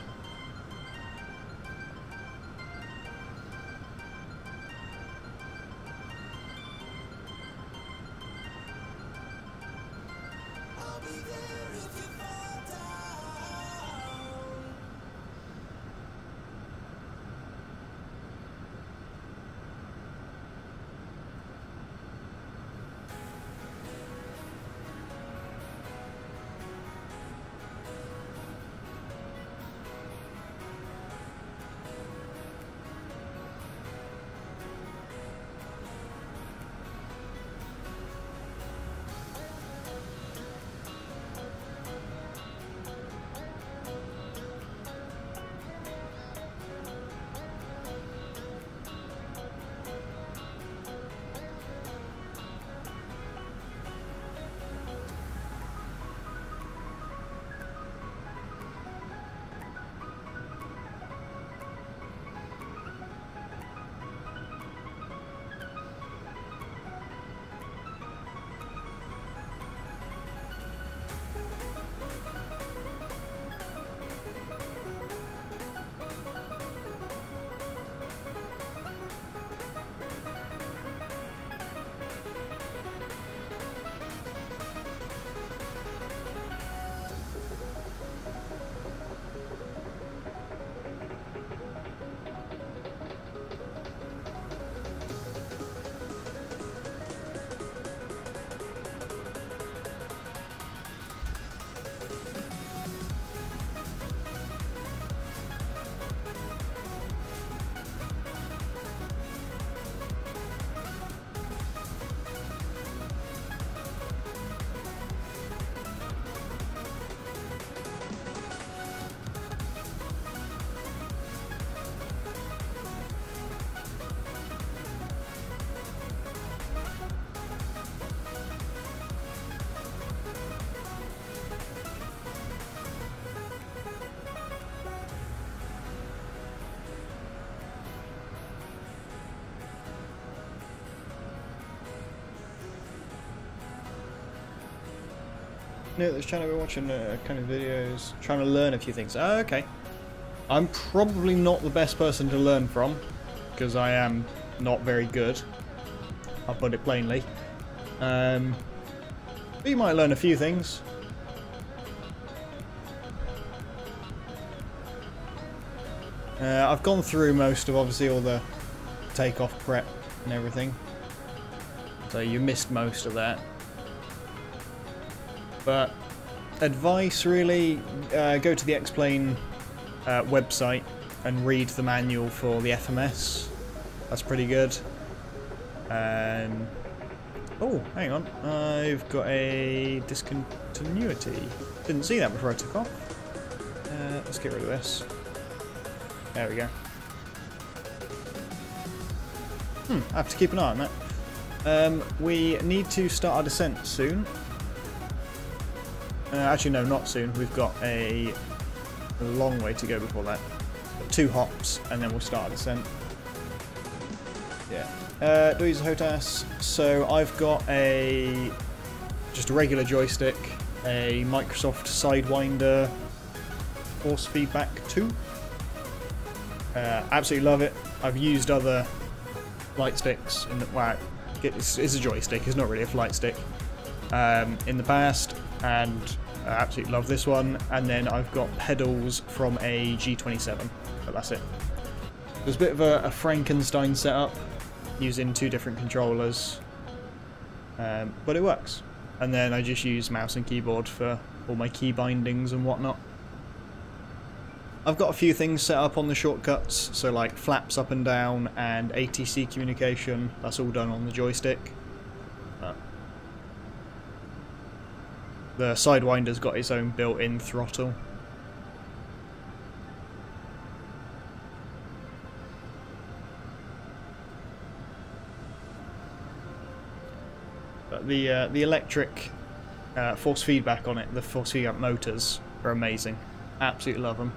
No, this channel we're watching kind of videos, trying to learn a few things. Oh, okay. I'm probably not the best person to learn from, because I am not very good. I'll put it plainly. But you might learn a few things. I've gone through most of, obviously, all the takeoff prep and everything. So you missed most of that. But advice, really, go to the Xplane website and read the manual for the FMS. That's pretty good. Oh, hang on. I've got a discontinuity. Didn't see that before I took off. Let's get rid of this. There we go. I have to keep an eye on that. We need to start our descent soon. Actually, no, not soon. We've got a long way to go before that. 2 hops, and then we'll start our descent. Yeah. Do use a HOTAS. So I've got just a regular joystick, a Microsoft Sidewinder force feedback 2. Absolutely love it. I've used other flight sticks in the it's a joystick. It's not really a flight stick. In the past, and I absolutely love this one. And then I've got pedals from a G27, but that's it. There's a bit of a Frankenstein setup using 2 different controllers, but it works. And then I just use mouse and keyboard for all my key bindings and whatnot. I've got a few things set up on the shortcuts, so like flaps up and down and ATC communication. That's all done on the joystick. The Sidewinder's got its own built-in throttle. But the electric force feedback on it, the force feedback motors, are amazing. Absolutely love them.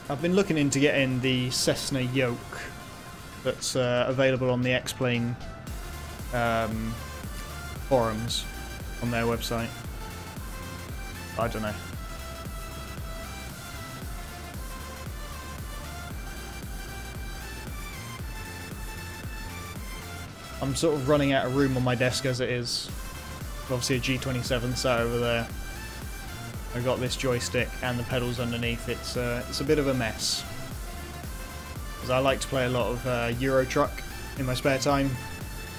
I've been looking into getting the Cessna yoke that's available on the Xplane forums on their website. I don't know. I'm sort of running out of room on my desk as it is. Obviously a G27 sat over there. I got this joystick and the pedals underneath. It's a bit of a mess. Because I like to play a lot of Euro Truck in my spare time.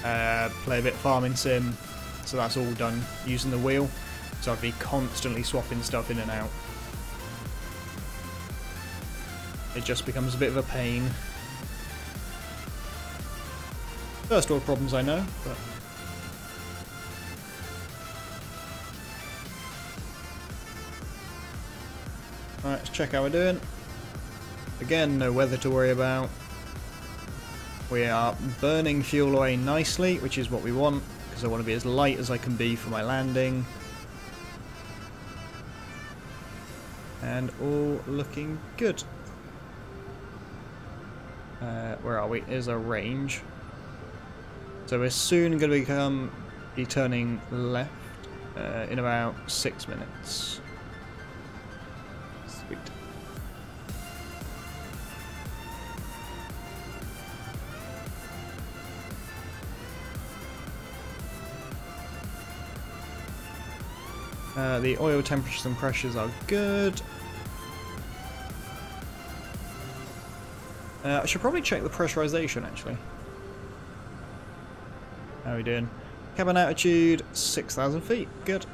Play a bit of farming sim. So that's all done using the wheel. So I'd be constantly swapping stuff in and out. It just becomes a bit of a pain. First world problems, I know, but... Alright, let's check how we're doing. Again, no weather to worry about. We are burning fuel away nicely, which is what we want, because I want to be as light as I can be for my landing. And all looking good. Where are we? Here's our range. So we're soon going to be turning left in about 6 minutes. Sweet. The oil temperatures and pressures are good. I should probably check the pressurization actually. How are we doing? Cabin altitude 6,000 feet. Good.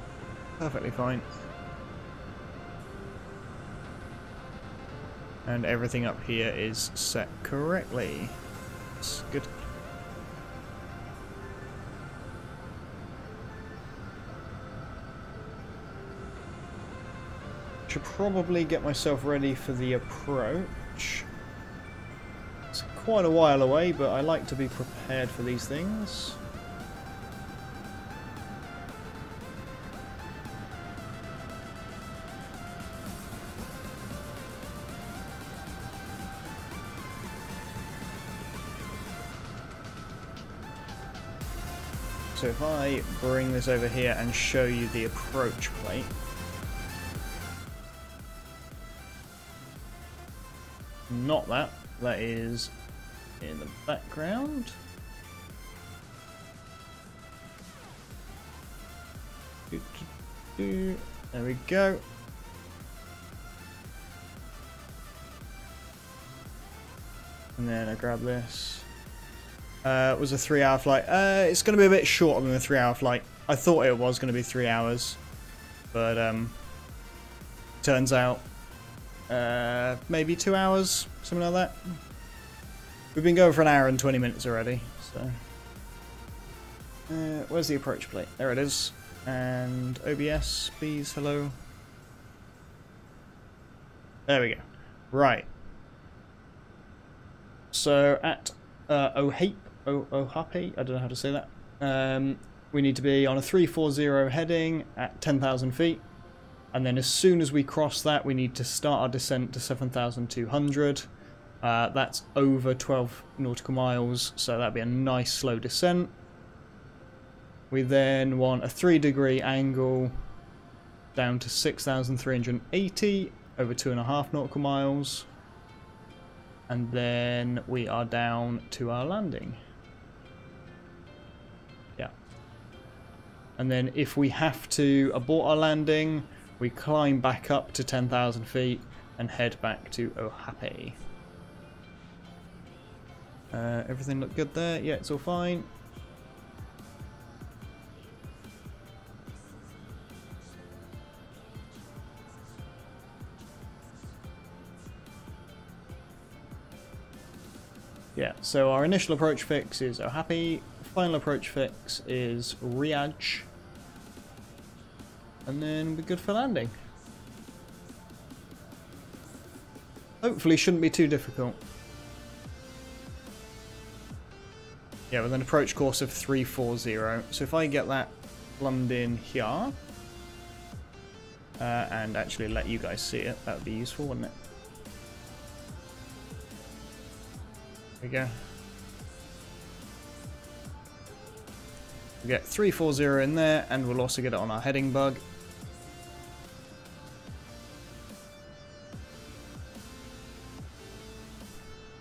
Perfectly fine. And everything up here is set correctly. That's good. Should probably get myself ready for the approach. It's quite a while away, but I like to be prepared for these things. So if I bring this over here and show you the approach plate. Not that. That is in the background. There we go. And then I grab this. It was a 3-hour flight. It's going to be a bit shorter than a 3-hour flight. I thought it was going to be 3 hours. But turns out maybe 2 hours, something like that. We've been going for 1 hour and 20 minutes already. So where's the approach plate? There it is. And OBS, please, hello. There we go. Right. So at Ohape, I don't know how to say that. We need to be on a 340 heading at 10,000 feet. And then as soon as we cross that, we need to start our descent to 7,200. That's over 12 nautical miles, so that'd be a nice slow descent. We then want a 3-degree angle down to 6,380 over 2.5 nautical miles. And then we are down to our landing. Yeah. And then if we have to abort our landing, we climb back up to 10,000 feet and head back to Ohape. Everything looked good there. Yeah, it's all fine. Yeah, so our initial approach fix is oh happy, final approach fix is Riaj, and then we're good for landing. Hopefully shouldn't be too difficult. Yeah, with an approach course of 340, so if I get that plumbed in here, and actually let you guys see it, that would be useful, wouldn't it? There we go. We get 340 in there, and we'll also get it on our heading bug.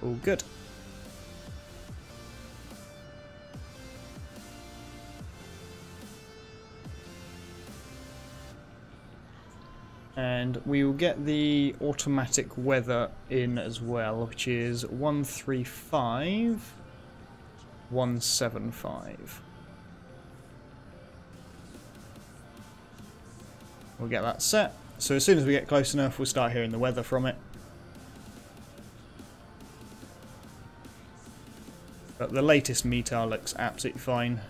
All good. And we will get the automatic weather in as well, which is 135,175. We'll get that set. So as soon as we get close enough, we'll start hearing the weather from it. But the latest METAR looks absolutely fine.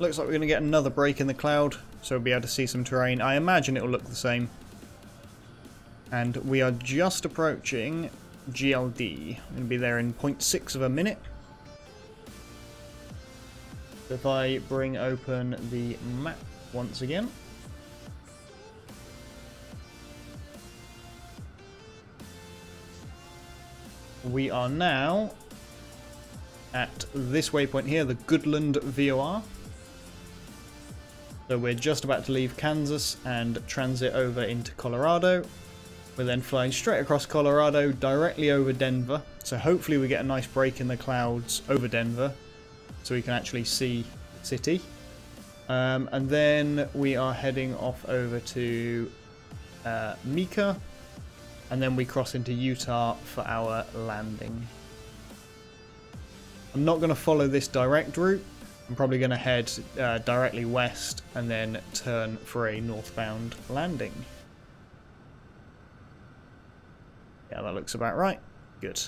Looks like we're going to get another break in the cloud, so we'll be able to see some terrain. I imagine it will look the same. And we are just approaching GLD. I'm going to be there in 0.6 of a minute. So if I bring open the map once again. We are now at this waypoint here, the Goodland VOR. So we're just about to leave Kansas and transit over into Colorado. We're then flying straight across Colorado, directly over Denver. So hopefully we get a nice break in the clouds over Denver, so we can actually see the city. And then we are heading off over to Mika, and then we cross into Utah for our landing. I'm not going to follow this direct route. I'm probably going to head directly west and then turn for a northbound landing. Yeah, that looks about right. Good.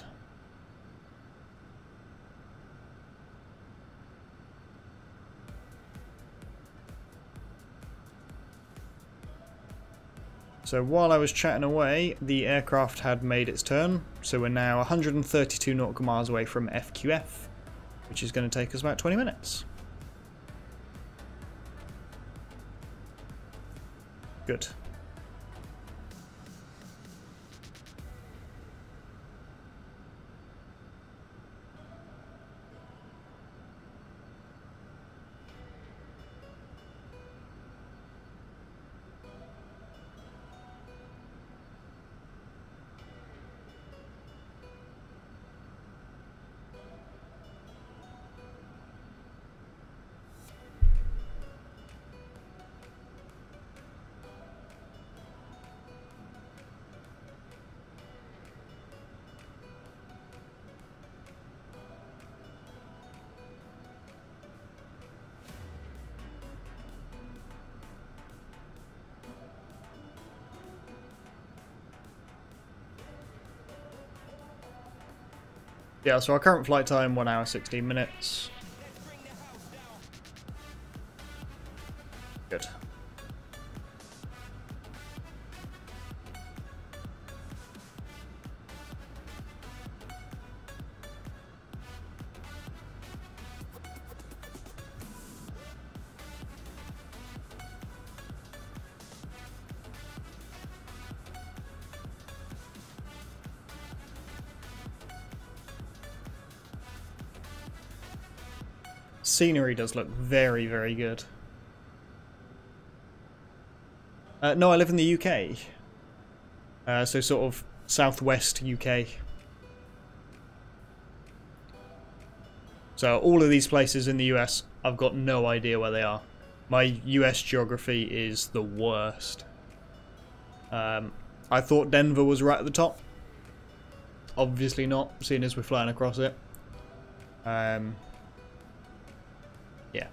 So while I was chatting away, the aircraft had made its turn. So we're now 132 nautical miles away from FQF, which is going to take us about 20 minutes. Good. Yeah, so our current flight time, 1 hour 16 minutes. Good. Scenery does look very, very good. No, I live in the UK. So sort of southwest UK. So all of these places in the US, I've got no idea where they are. My US geography is the worst. I thought Denver was right at the top. Obviously not, seeing as we're flying across it. Yeah.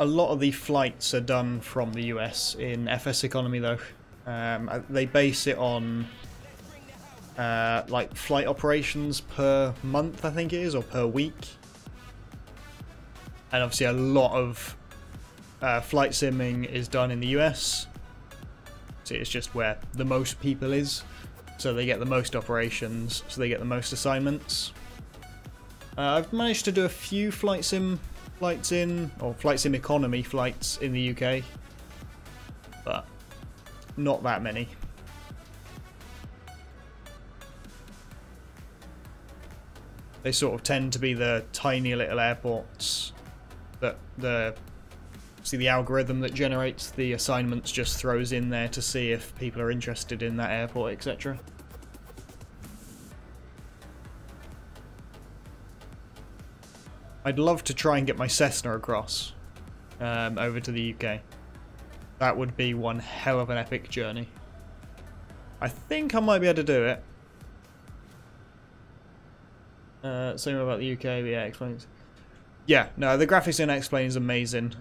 A lot of the flights are done from the US in FSEconomy though. They base it on like flight operations per month, I think it is, or per week. And obviously a lot of flight simming is done in the US. So it's just where the most people is. So they get the most operations, so they get the most assignments. I've managed to do a few flight sim flights in, or flight sim economy flights in the UK, but not that many. They sort of tend to be the tiny little airports that the algorithm that generates the assignments just throws in there to see if people are interested in that airport, etc. I'd love to try and get my Cessna across over to the UK. That would be one hell of an epic journey. I think I might be able to do it. Same about the UK, but yeah, Xplane. Yeah, no, the graphics in Xplane is amazing.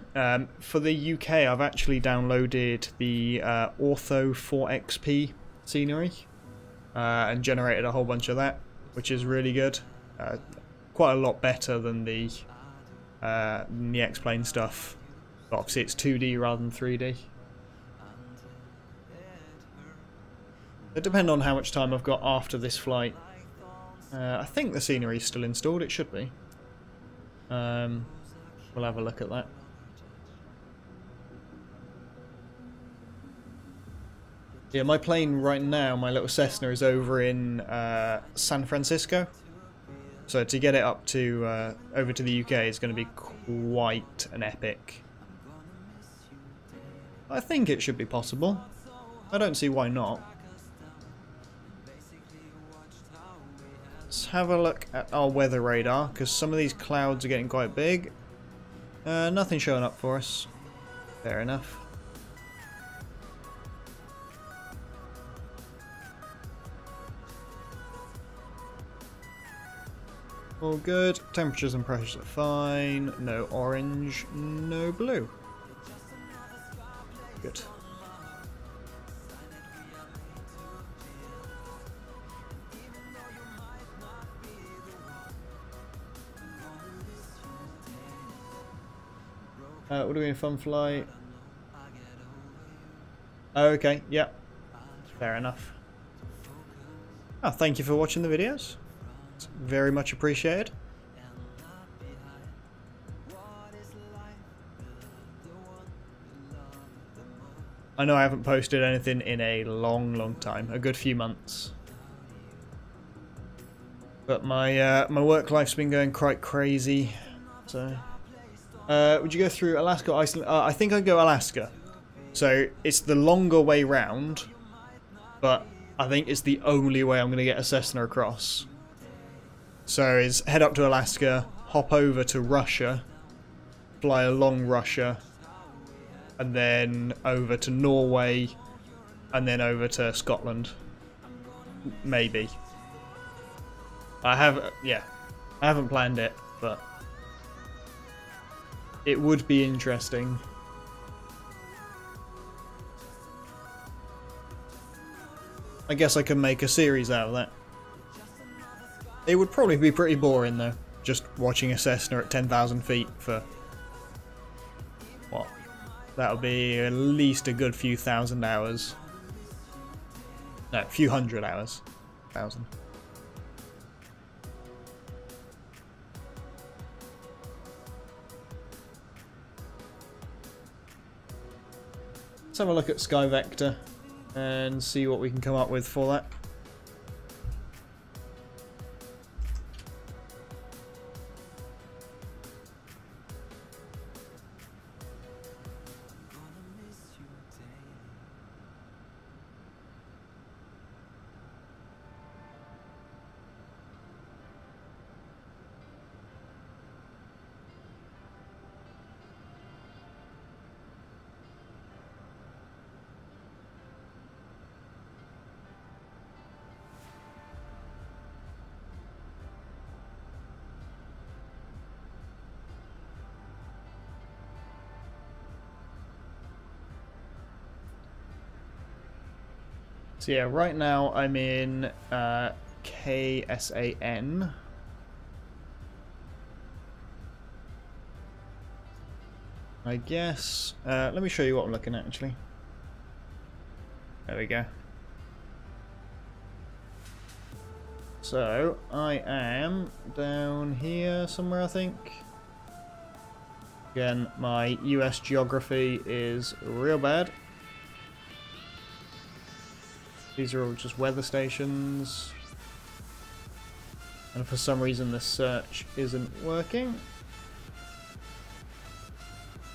For the UK, I've actually downloaded the Ortho 4XP scenery and generated a whole bunch of that, which is really good. Quite a lot better than the Xplane stuff. But obviously it's 2D rather than 3D. It depends on how much time I've got after this flight. I think the scenery is still installed, it should be. We'll have a look at that. Yeah, my plane right now, my little Cessna, is over in San Francisco. So to get it up to over to the UK is going to be quite an epic. I think it should be possible. I don't see why not. Let's have a look at our weather radar, because some of these clouds are getting quite big. Nothing showing up for us. Fair enough. All good. Temperatures and pressures are fine. No orange, no blue. Good. We're doing a fun flight. Oh, okay, yep. Fair enough. Oh, thank you for watching the videos. It's very much appreciated. I know I haven't posted anything in a long time, a good few months. But my my work life's been going quite crazy. So, would you go through Alaska or Iceland? I think I'd go Alaska. So it's the longer way round, but I think it's the only way I'm going to get a Cessna across. So is head up to Alaska, hop over to Russia, fly along Russia, and then over to Norway, and then over to Scotland. Maybe. I haven't planned it, but it would be interesting. I guess I can make a series out of that. It would probably be pretty boring though, just watching a Cessna at 10,000 feet for what? That would be at least a good few thousand hours. No, a few hundred hours. 1,000. Let's have a look at Sky Vector and see what we can come up with for that. So yeah, right now I'm in KSAN. I guess. Let me show you what I'm looking at actually. There we go. So I am down here somewhere, I think. Again, my US geography is real bad. These are all just weather stations. And for some reason the search isn't working.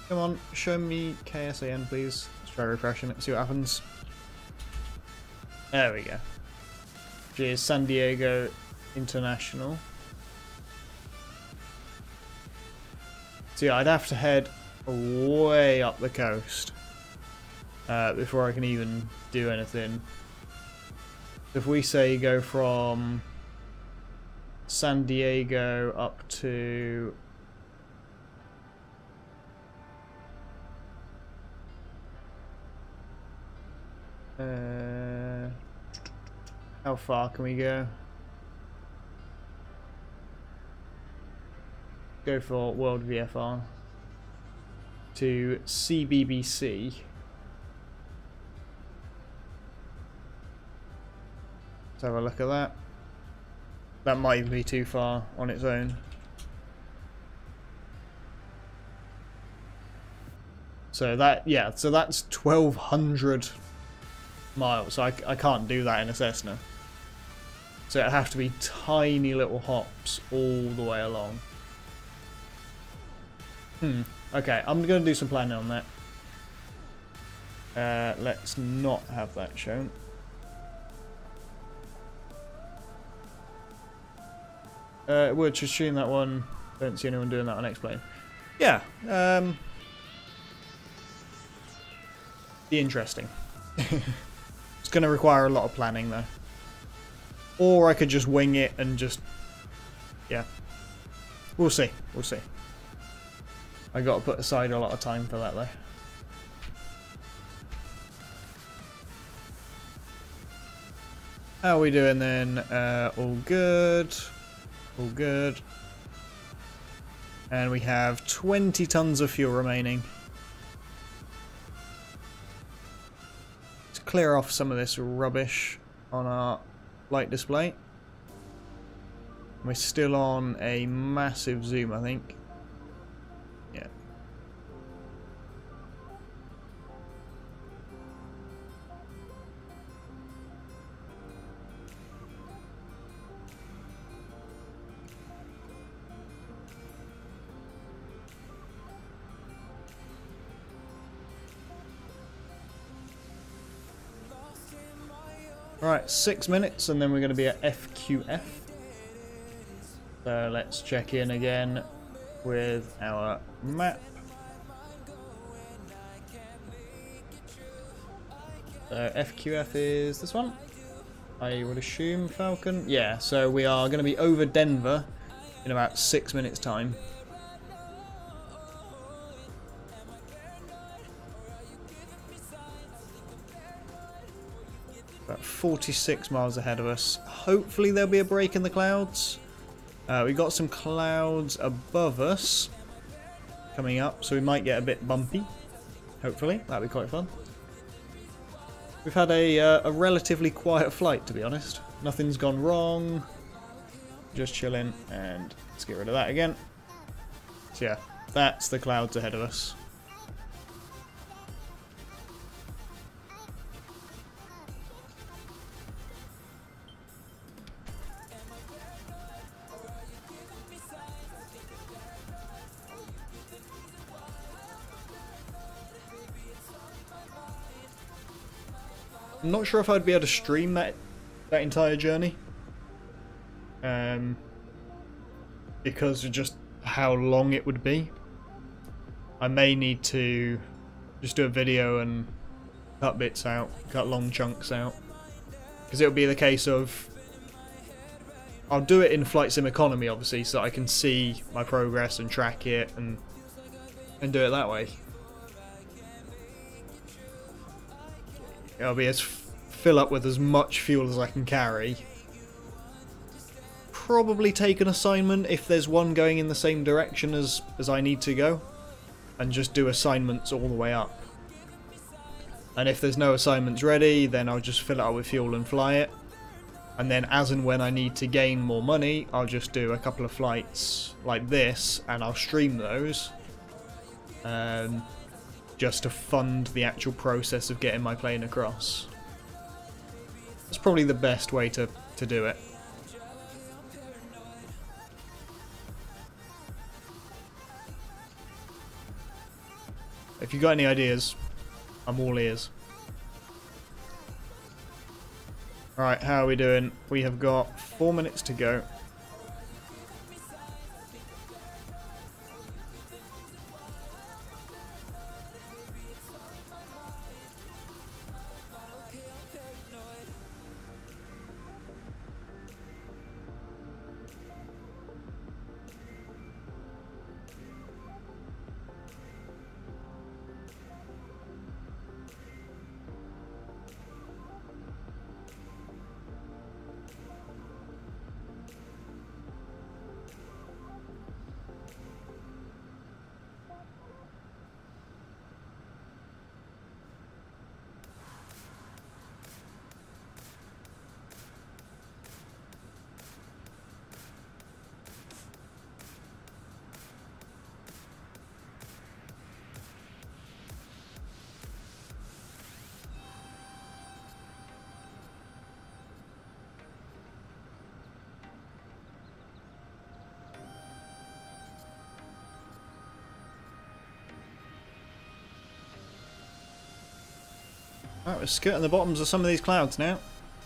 Come on, show me KSAN please. Let's try refreshing it, see what happens. There we go. Which is San Diego International. So yeah, I'd have to head way up the coast before I can even do anything. If we say go from San Diego up to how far can we go? Go for World VFR to CBBC. Let's have a look at that. That might even be too far on its own. So that, yeah, so that's 1,200 miles. So I can't do that in a Cessna. So it'd have to be tiny little hops all the way along. Okay, I'm going to do some planning on that. Let's not have that shown. We're just shooting that one. Don't see anyone doing that on Xplane. Yeah. Be interesting. It's going to require a lot of planning though. Or I could just wing it and just... yeah. We'll see. We'll see. I got to put aside a lot of time for that though. How are we doing then? All good. All good. And we have 20 tons of fuel remaining. Let's clear off some of this rubbish on our flight display. We're still on a massive zoom, I think. Yeah. Right, 6 minutes and then we're going to be at FQF. So let's check in again with our map. So FQF is this one, I would assume. Falcon. Yeah, so we are going to be over Denver in about 6 minutes time. About 46 miles ahead of us. Hopefully there'll be a break in the clouds. We've got some clouds above us coming up, so we might get a bit bumpy. Hopefully, that'll be quite fun. We've had a relatively quiet flight, to be honest. Nothing's gone wrong. Just chilling, and let's get rid of that again. So yeah, that's the clouds ahead of us. I'm not sure if I'd be able to stream that entire journey. Because of just how long it would be. I may need to just do a video and cut bits out, cut long chunks out. Because it'll be the case of... I'll do it in Flight Sim Economy, obviously, so that I can see my progress and track it and do it that way. It'll be fill up with as much fuel as I can carry. Probably take an assignment if there's one going in the same direction as I need to go, and just do assignments all the way up. And if there's no assignments ready, then I'll just fill it up with fuel and fly it. And then as and when I need to gain more money, I'll just do a couple of flights like this, and I'll stream those. Just to fund the actual process of getting my plane across. That's probably the best way to do it. If you've got any ideas, I'm all ears. Alright, how are we doing? We have got 4 minutes to go. Right, we're skirting the bottoms of some of these clouds now.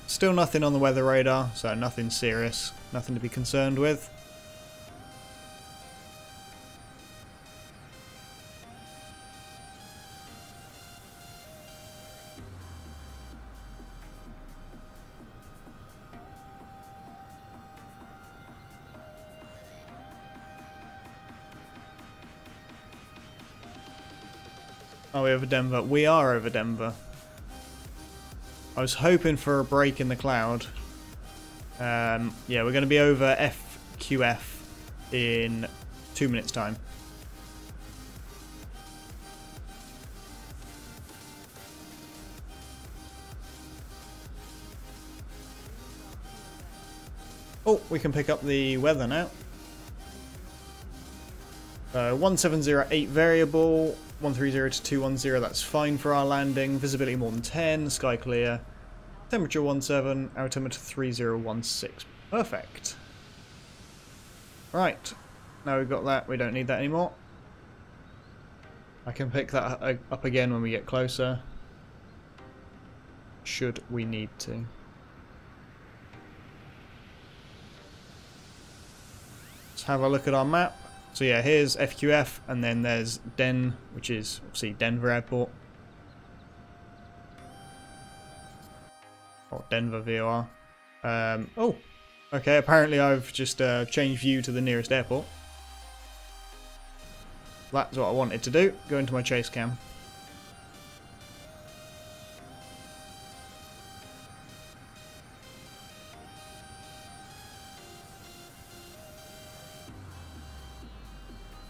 Still nothing on the weather radar, so nothing serious, nothing to be concerned with. Are we over Denver? We are over Denver. I was hoping for a break in the cloud. Yeah, we're going to be over FQF in 2 minutes time. Oh, we can pick up the weather now. 1708 variable, 130 to 210, that's fine for our landing. Visibility more than 10, sky clear. Temperature 17, altimeter 3016. Perfect. Right, now we've got that, we don't need that anymore. I can pick that up again when we get closer, should we need to. Let's have a look at our map. So yeah, here's FQF, and then there's Den, which is obviously Denver Airport. Denver VOR. Oh, okay, apparently I've just changed view to the nearest airport. That's what I wanted to do, go into my chase cam.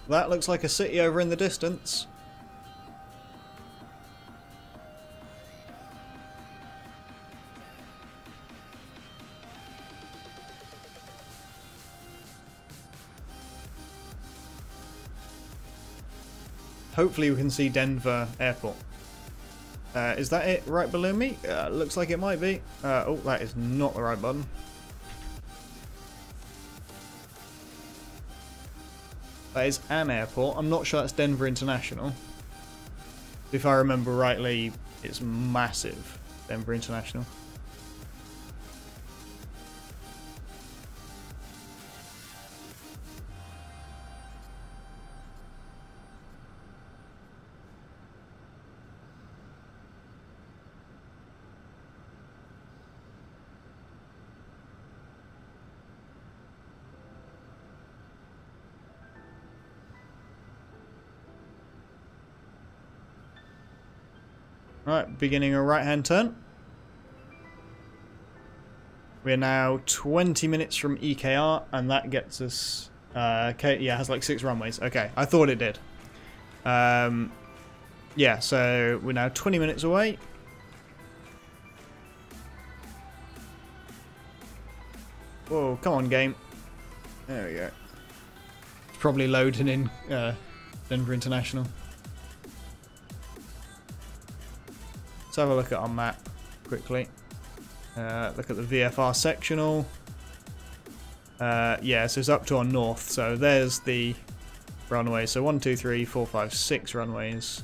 That looks like a city over in the distance. Hopefully we can see Denver Airport. Is that it right below me? Looks like it might be. Oh, that is not the right button. That is an airport. I'm not sure that's Denver International. If I remember rightly, it's massive. Denver International. Right, beginning a right-hand turn. We're now 20 minutes from EKR, and that gets us... yeah, it has like 6 runways. Okay, I thought it did. Yeah, so we're now 20 minutes away. Whoa, come on, game. There we go. It's probably loading in Denver International. Let's have a look at our map quickly. Look at the VFR sectional. Yeah, so it's up to our north. So there's the runway. So 1, 2, 3, 4, 5, 6 runways.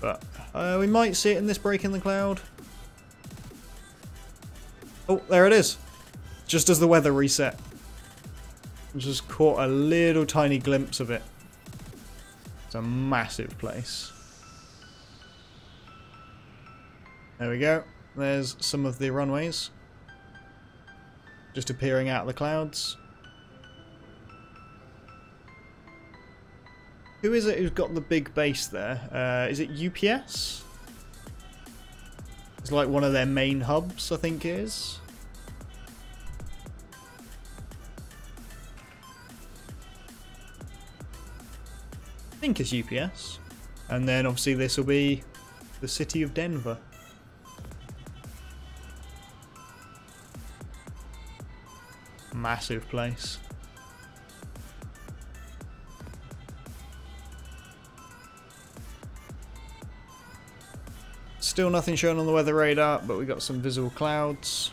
But we might see it in this break in the cloud. Oh, there it is. Just as the weather reset. Just caught a little tiny glimpse of it. It's a massive place. There we go. There's some of the runways. Just appearing out of the clouds. Who is it who's got the big base there? Is it UPS? It's like one of their main hubs, I think it is. I think it's UPS. And then obviously this will be the city of Denver. Massive place. Still nothing shown on the weather radar, but we got some visible clouds.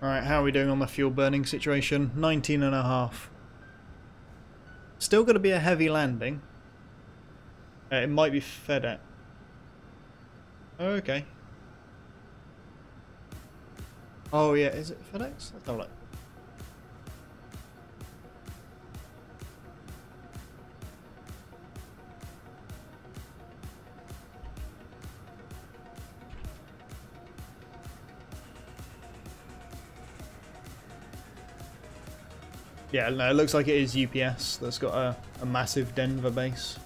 Alright, how are we doing on the fuel burning situation? 19.5. Still going to be a heavy landing. It might be FedEx. Oh, okay. Oh yeah, is it FedEx? Let's have a look. Yeah, no, it looks like it is UPS that's got a massive Denver base.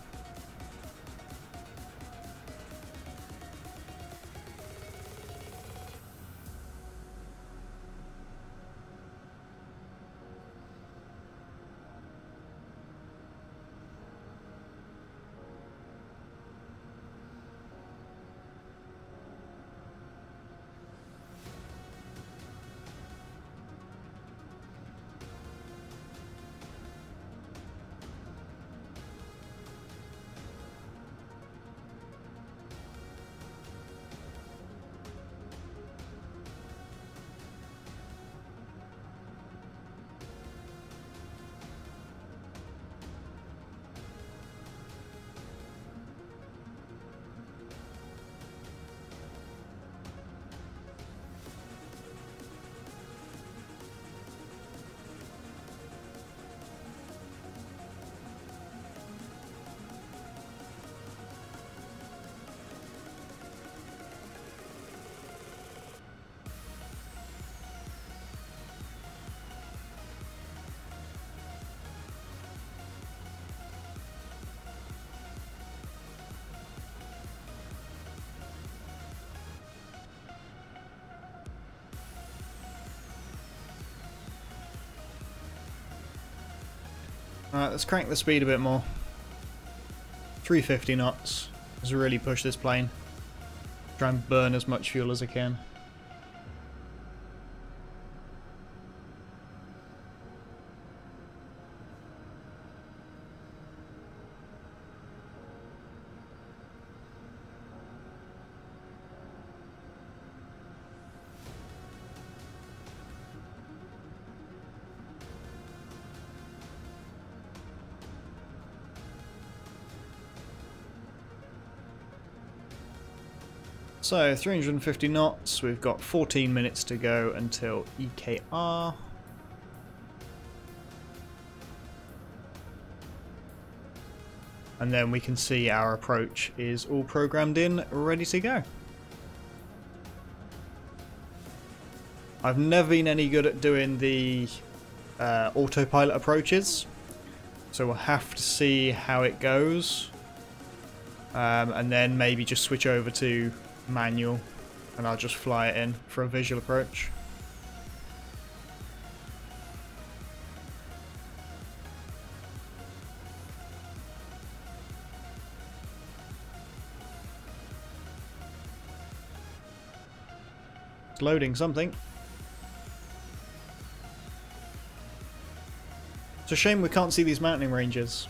Alright, let's crank the speed a bit more. 350 knots. Let's really push this plane. Try and burn as much fuel as I can. So 350 knots, we've got 14 minutes to go until EKR. And then we can see our approach is all programmed in, ready to go. I've never been any good at doing the autopilot approaches, so we'll have to see how it goes. And then maybe just switch over to manual and I'll just fly it in for a visual approach. It's loading something. It's a shame we can't see these mountain ranges.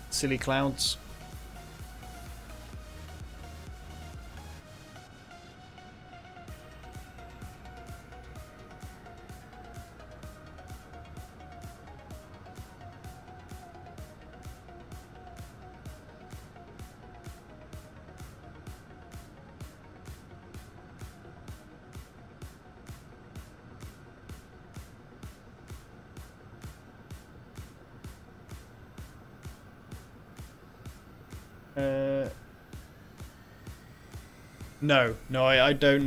Silly clouds. No, I don't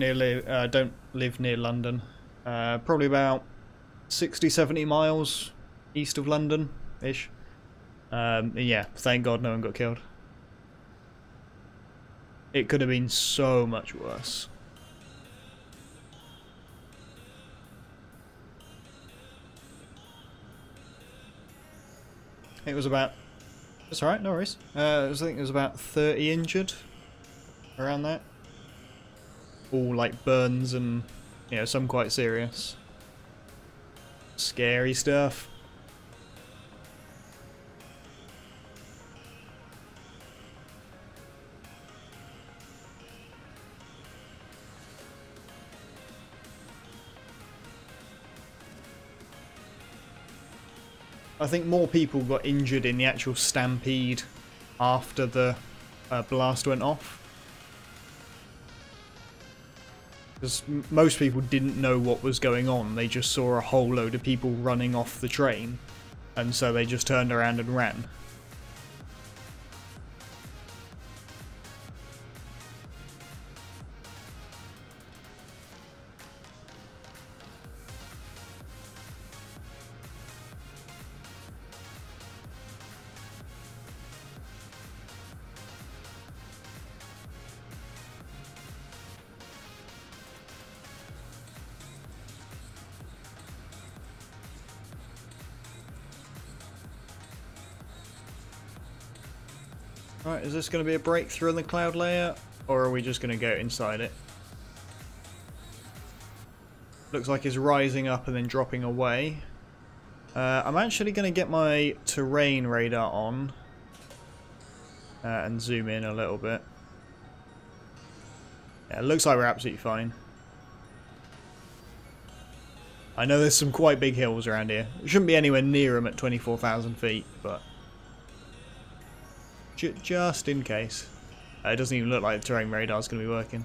live near London. Probably about 60-70 miles east of London-ish. Yeah, thank God no one got killed. It could have been so much worse. It was about... That's alright, no worries. I think it was about 30 injured. Around that. All like burns and, you know, some quite serious. Scary stuff. I think more people got injured in the actual stampede after the blast went off. Because most people didn't know what was going on. They just saw a whole load of people running off the train, and so they just turned around and ran. Right, is this going to be a breakthrough in the cloud layer, or are we just going to go inside it? Looks like it's rising up and then dropping away. I'm actually going to get my terrain radar on and zoom in a little bit. Yeah, it looks like we're absolutely fine. I know there's some quite big hills around here. It shouldn't be anywhere near them at 24,000 feet, but just in case. It doesn't even look like the terrain radar is going to be working.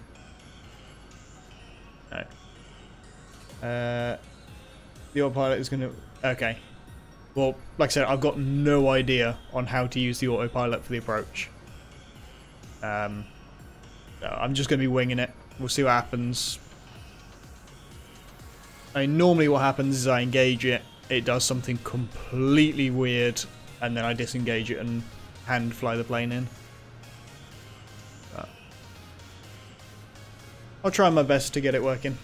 No. The autopilot is going to... Okay. Well, like I said, I've got no idea on how to use the autopilot for the approach. I'm just going to be winging it. We'll see what happens. I mean, normally what happens is I engage it, it does something completely weird, and then I disengage it and hand fly the plane in. I'll try my best to get it working.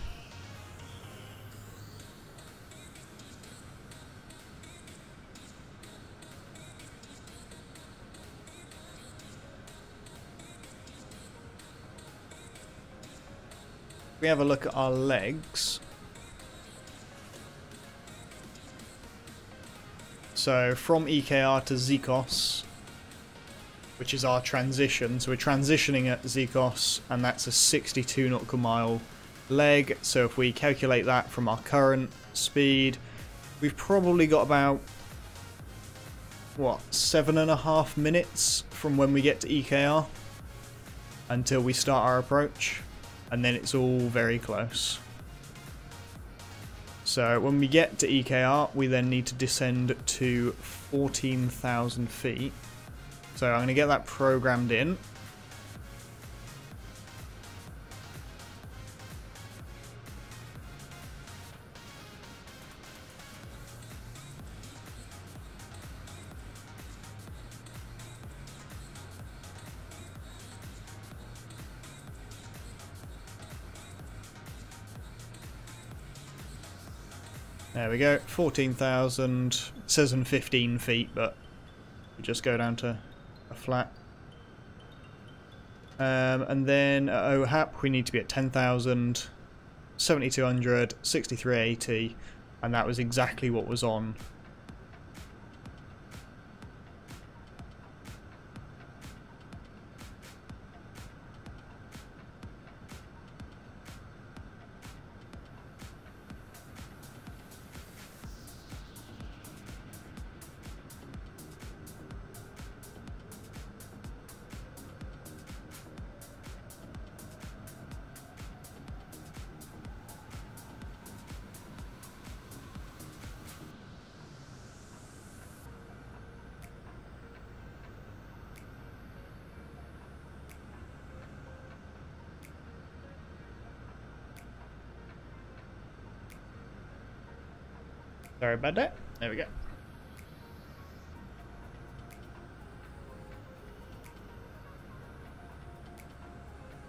We have a look at our legs. So from EKR to Zikos, which is our transition. So we're transitioning at Zikos, and that's a 62 nautical mile leg. So if we calculate that from our current speed, we've probably got about, what, 7.5 minutes from when we get to EKR until we start our approach. And then it's all very close. So when we get to EKR, we then need to descend to 14,000 feet. So I'm going to get that programmed in. There we go, 14,000, it says in 15 feet, but we just go down to a flat. And then at OHAP we need to be at 10,000, 7,200, 6380, and that was exactly what was on. Sorry about that. There we go.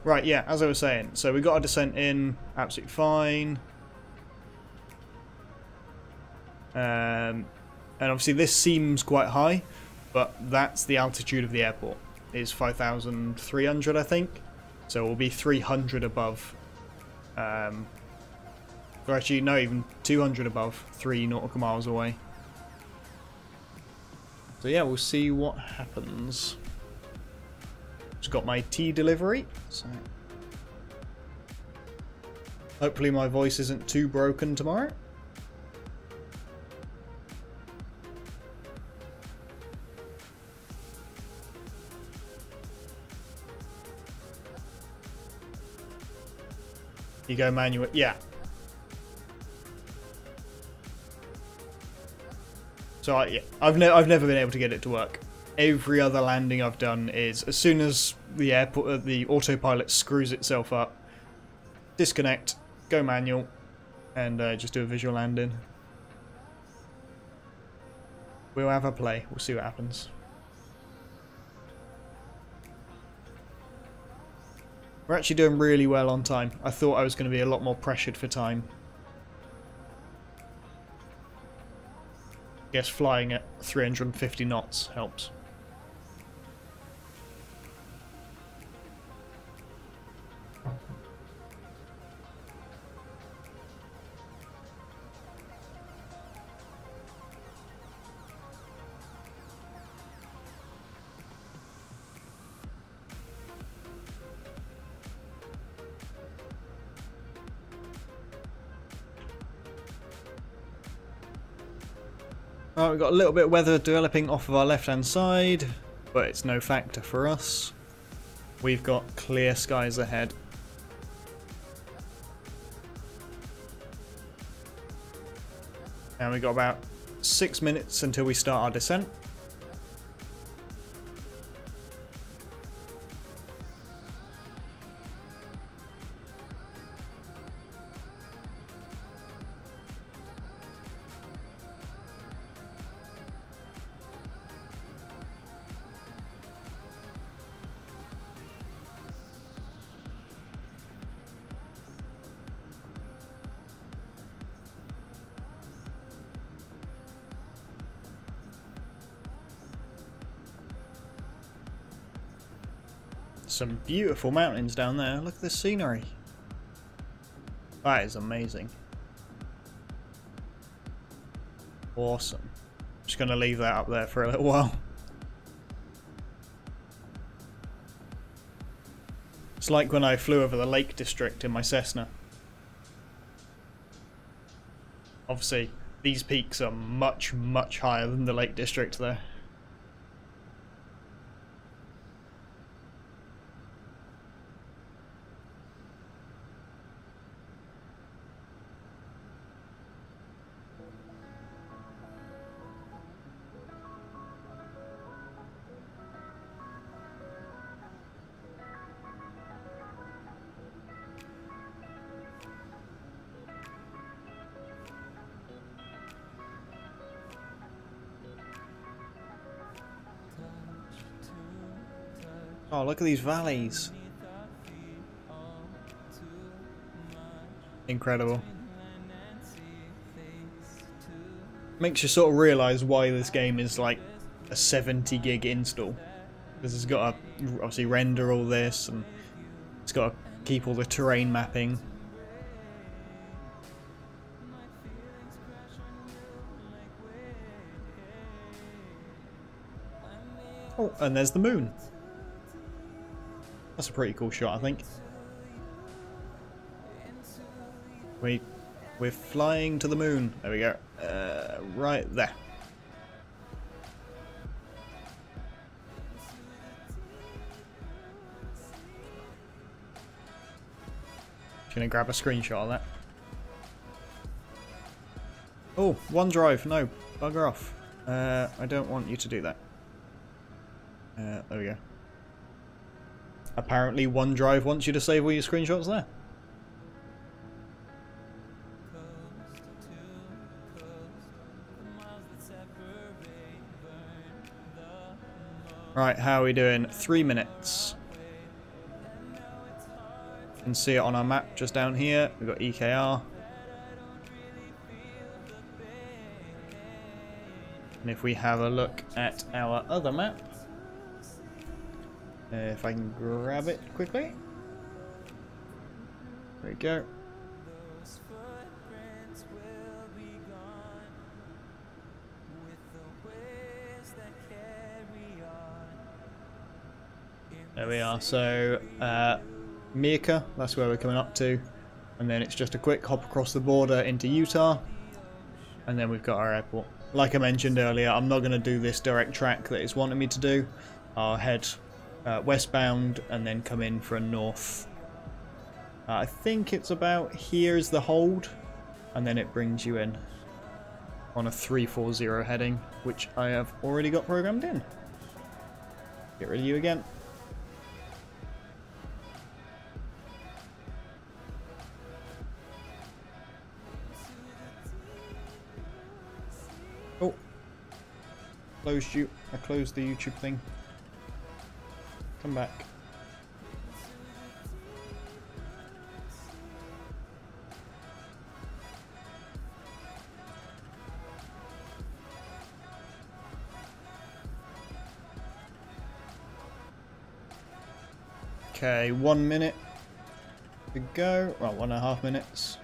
Right, yeah, as I was saying, so we got our descent in, absolutely fine. And obviously this seems quite high, but that's the altitude of the airport. It's 5,300, I think. So we'll be 300 above. Or actually, no, even 200 above, 3 nautical miles away. So yeah, we'll see what happens. Just got my tea delivery, so hopefully my voice isn't too broken tomorrow. You go manual. Yeah. So yeah, I've never been able to get it to work. Every other landing I've done is as soon as the airport, the autopilot screws itself up, disconnect, go manual, and just do a visual landing. We'll have a play. We'll see what happens. We're actually doing really well on time. I thought I was going to be a lot more pressured for time. I guess flying at 350 knots helps. Right, we've got a little bit of weather developing off of our left-hand side, but it's no factor for us. We've got clear skies ahead. And we've got about 6 minutes until we start our descent. Some beautiful mountains down there. Look at the scenery. That is amazing. Awesome. Just going to leave that up there for a little while. It's like when I flew over the Lake District in my Cessna. Obviously, these peaks are much, much higher than the Lake District there. Oh, look at these valleys. Incredible. Makes you sort of realise why this game is like a 70 gig install. Because it's got to obviously render all this, and it's got to keep all the terrain mapping. Oh, and there's the moon. That's a pretty cool shot, I think. We're flying to the moon. There we go. Right there. Just gonna grab a screenshot of that. Oh, OneDrive. No, bugger off. I don't want you to do that. There we go. Apparently OneDrive wants you to save all your screenshots there. Right, how are we doing? 3 minutes. You can see it on our map just down here. We've got EKR. And if we have a look at our other map, if I can grab it quickly. There we go. There we are. So, Imc, that's where we're coming up to. And then it's just a quick hop across the border into Utah. And then we've got our airport. Like I mentioned earlier, I'm not going to do this direct track that it's wanting me to do. I'll head westbound and then come in for a north I think it's about here is the hold, and then it brings you in on a 340 heading, which I have already got programmed in. Get rid of you again. Oh, closed you. I closed the YouTube thing. Come back. Okay, 1 minute to go. Well, 1.5 minutes.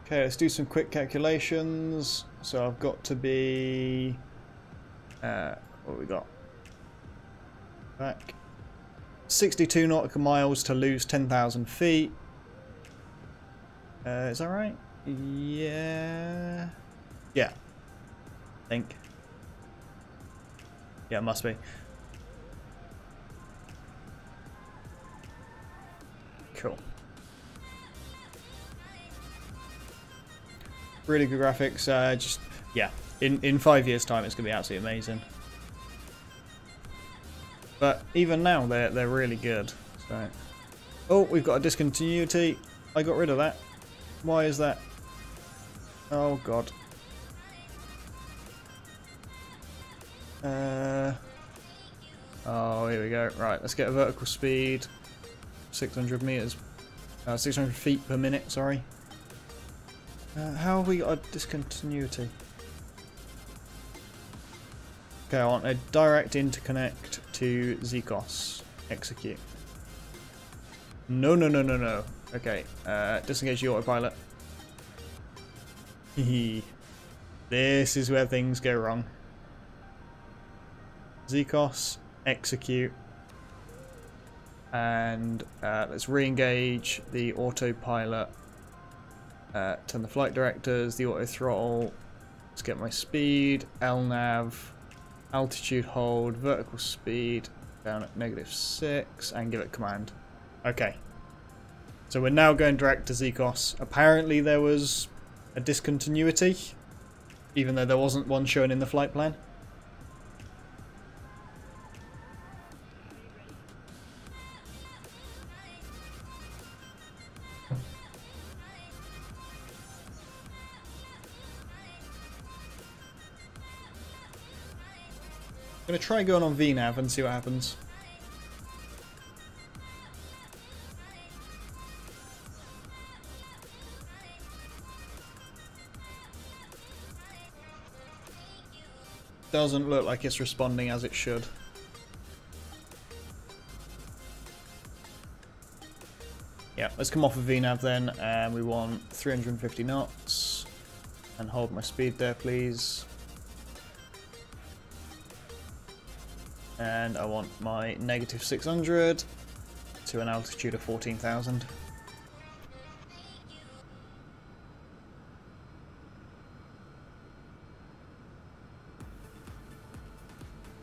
Okay, let's do some quick calculations. So I've got to be... what have we got? Back. 62 nautical miles to lose 10,000 feet. Is that right? Yeah. Yeah. I think. Yeah, it must be. Cool. Really good graphics. Just yeah, in 5 years' time, it's gonna be absolutely amazing. But even now, they're really good. So, oh, we've got a discontinuity. I got rid of that. Why is that? Oh god. Oh, here we go. Right, let's get a vertical speed. 600 meters. 600 feet per minute. Sorry. How have we got a discontinuity? Okay, I want a direct interconnect to Zcos. Execute. No, no, no, no, no. Okay, disengage the autopilot. Hehe. This is where things go wrong. Zcos, execute. And let's re-engage the autopilot. Turn the flight directors, the auto throttle. Let's get my speed, LNAV, altitude hold, vertical speed down at -6, and give it command. Okay. So we're now going direct to Zcos. Apparently there was a discontinuity, even though there wasn't one shown in the flight plan. I'm going to try going on VNAV and see what happens. Doesn't look like it's responding as it should. Yeah, let's come off of VNAV then, and we want 350 knots. And hold my speed there, please. And I want my -600 to an altitude of 14,000.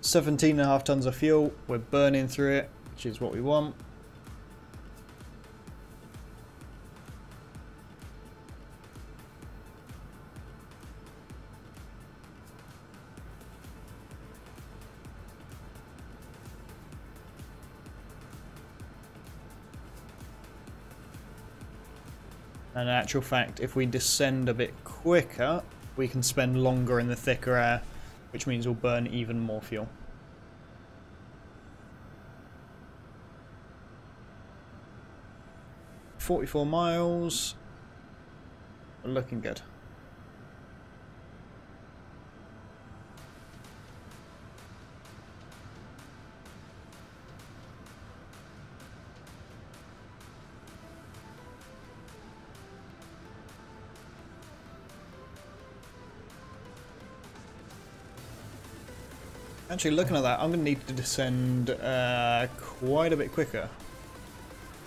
$17.5 tons of fuel. We're burning through it, which is what we want. And in actual fact, if we descend a bit quicker, we can spend longer in the thicker air, which means we'll burn even more fuel. $44 miles. Looking good. Actually, looking at that, I'm going to need to descend quite a bit quicker.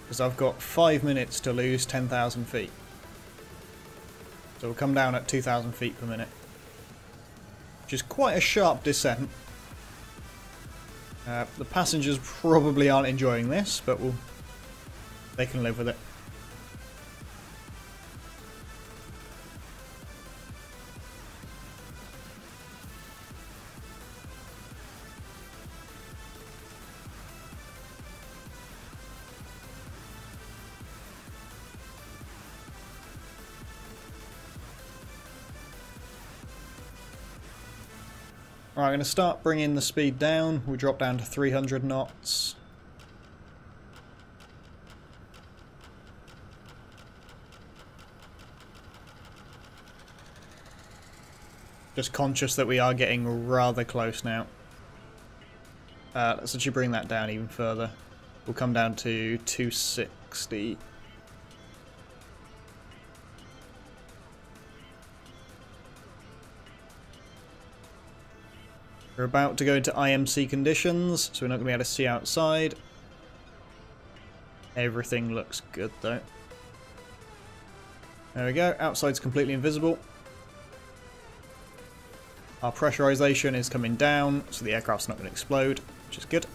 Because I've got 5 minutes to lose 10,000 feet. So we'll come down at 2,000 feet per minute. Which is quite a sharp descent. The passengers probably aren't enjoying this, but they can live with it. Alright, I'm going to start bringing the speed down. We'll drop down to 300 knots. Just conscious that we are getting rather close now. Let's actually bring that down even further. We'll come down to 260. We're about to go into Imc Conditions, so we're not going to be able to see outside. Everything looks good though. There we go, outside's completely invisible. Our pressurization is coming down, so the aircraft's not going to explode, which is good.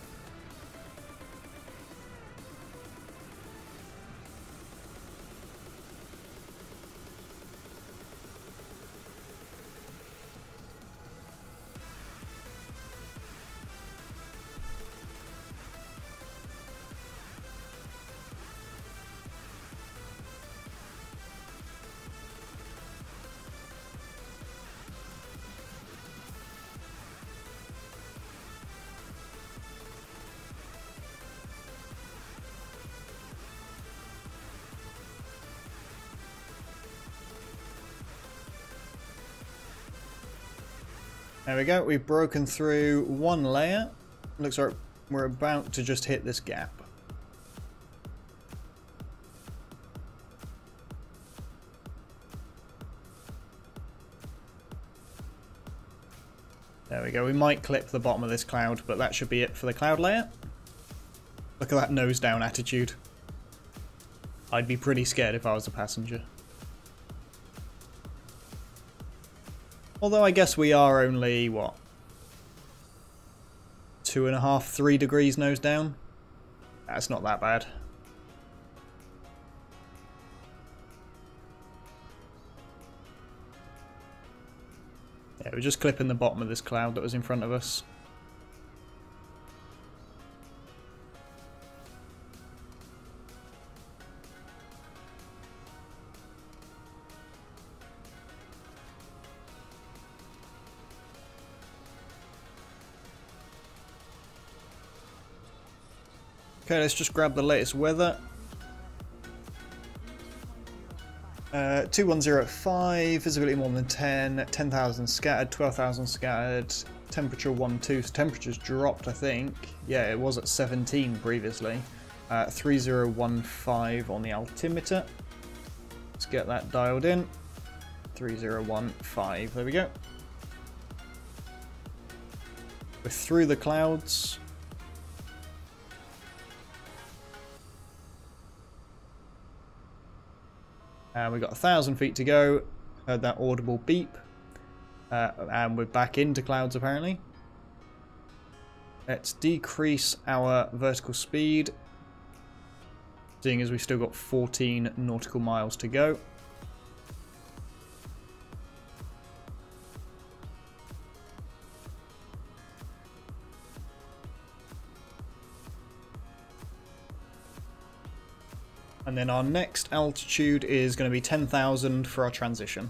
There we go, we've broken through one layer. Looks like we're about to just hit this gap. There we go, we might clip the bottom of this cloud, but that should be it for the cloud layer. Look at that nose down attitude. I'd be pretty scared if I was a passenger. Although I guess we are only, what, 2.5, 3 degrees nose down? That's not that bad. Yeah, we're just clipping the bottom of this cloud that was in front of us. Okay, let's just grab the latest weather. 2105, visibility more than 10, 10,000 scattered, 12,000 scattered, temperature 12, so temperature's dropped I think. Yeah, it was at 17 previously. 3015 on the altimeter. Let's get that dialed in. 3015, there we go. We're through the clouds. And we've got 1,000 feet to go. Heard that audible beep. And we're back into clouds apparently. Let's decrease our vertical speed, seeing as we've still got 14 nautical miles to go. And then our next altitude is going to be 10,000 for our transition.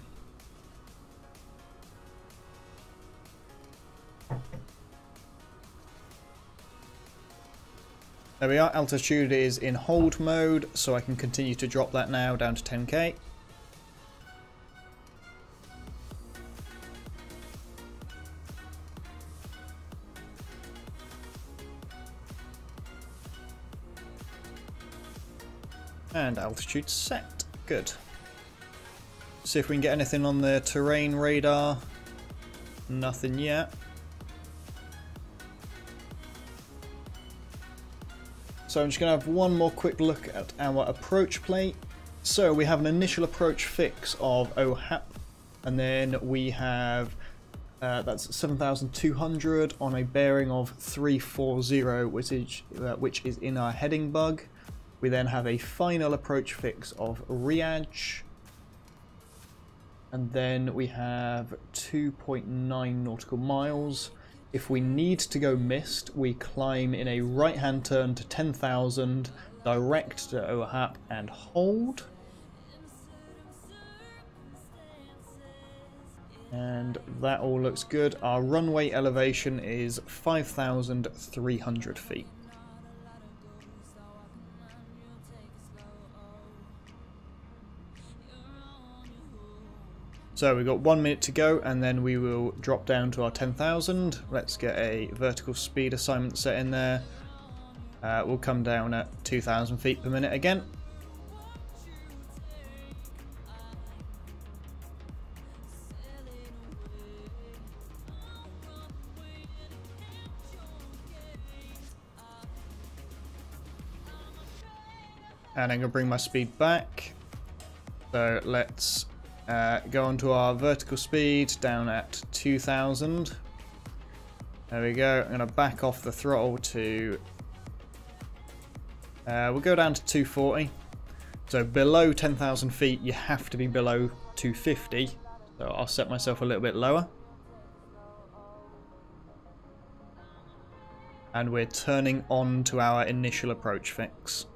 There we are, altitude is in hold mode, so I can continue to drop that now down to 10k. And altitude set. Good. See if we can get anything on the terrain radar. Nothing yet. So I'm just going to have one more quick look at our approach plate. So we have an initial approach fix of OHAP, and then we have that's 7,200 on a bearing of 340, which is in our heading bug. We then have a final approach fix of Riaj, and then we have 2.9 nautical miles. If we need to go missed, we climb in a right-hand turn to 10,000, direct to OHAP and hold. And that all looks good. Our runway elevation is 5,300 feet. So we've got 1 minute to go, and then we will drop down to our 10,000. Let's get a vertical speed assignment set in there. We'll come down at 2,000 feet per minute again. And I'm going to bring my speed back. So let's go onto our vertical speed down at 2,000. There we go. I'm going to back off the throttle to... we'll go down to 240. So below 10,000 feet, you have to be below 250. So I'll set myself a little bit lower. And we're turning on to our initial approach fix.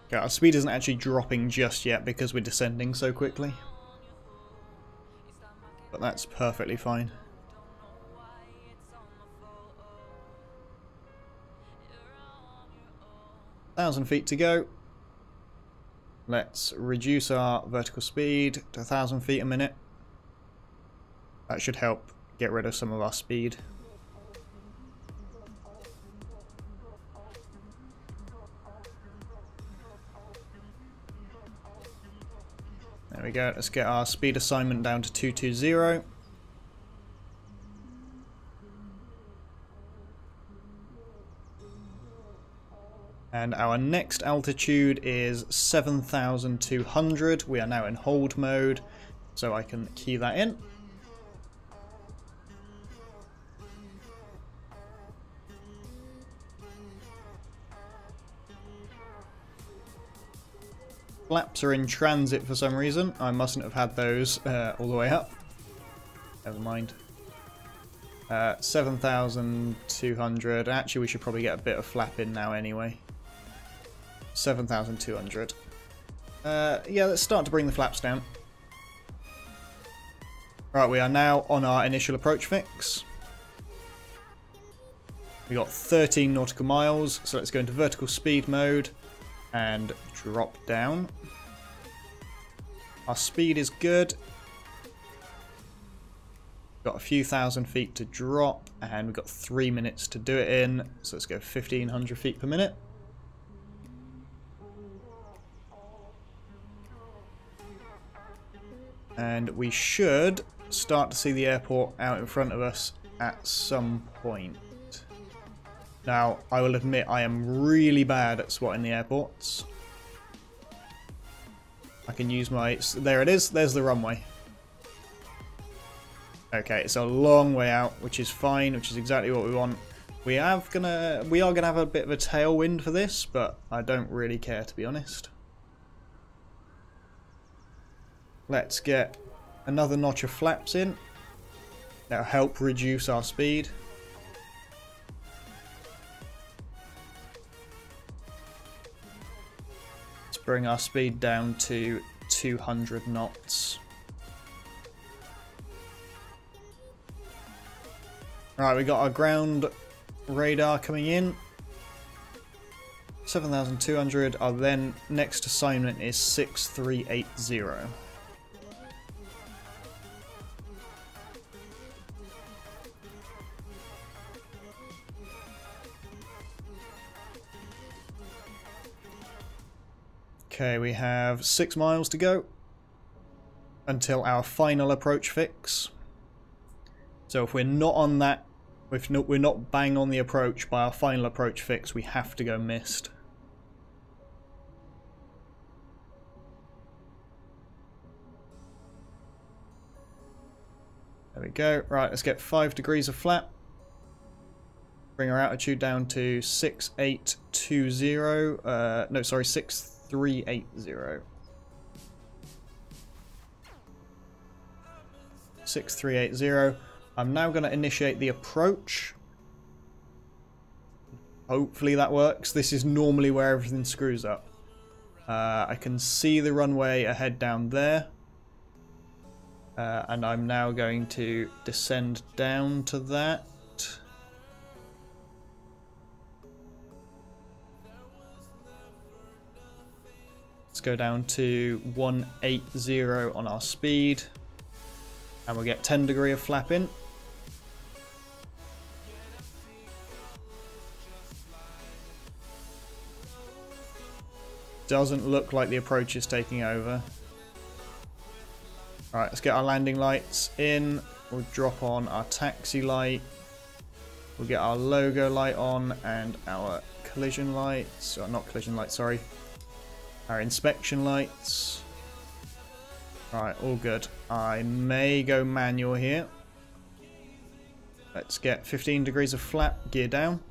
Okay, our speed isn't actually dropping just yet because we're descending so quickly. But that's perfectly fine. Thousand feet to go. Let's reduce our vertical speed to 1,000 feet a minute. That should help get rid of some of our speed. There we go. Let's get our speed assignment down to 220. And our next altitude is 7,200. We are now in hold mode, so I can key that in. Flaps are in transit for some reason. I mustn't have had those all the way up. Never mind. 7,200. Actually, we should probably get a bit of flap in now anyway. 7,200. Yeah, let's start to bring the flaps down. Right, we are now on our initial approach fix. We got 13 nautical miles, so let's go into vertical speed mode and drop down. Our speed is good. Got a few thousand feet to drop, and we've got 3 minutes to do it in, so let's go 1,500 feet per minute. And we should start to see the airport out in front of us at some point. Now, I will admit I am really bad at spotting the airports. I can use my... There it is. There's the runway. Okay, it's a long way out, which is fine, which is exactly what we want. We are gonna have a bit of a tailwind for this, but I don't really care, to be honest. Let's get another notch of flaps in. That'll help reduce our speed. Let's bring our speed down to 200 knots. Alright, we got our ground radar coming in. 7,200. Our then next assignment is 6380. Okay, we have 6 miles to go until our final approach fix. So if we're not on that, if we're not bang on the approach by our final approach fix, we have to go missed. There we go. Right, let's get 5 degrees of flap. Bring our altitude down to 6820. No, sorry, 6380. 6380. I'm now going to initiate the approach. Hopefully that works. This is normally where everything screws up. I can see the runway ahead down there. And I'm now going to descend down to that. Let's go down to 180 on our speed. And we'll get 10 degree of flap in. Doesn't look like the approach is taking over. Alright, let's get our landing lights in. We'll drop on our taxi light. We'll get our logo light on and our collision lights. Or not collision lights, sorry. Our inspection lights. Alright, all good. I may go manual here. Let's get 15 degrees of flap, gear down.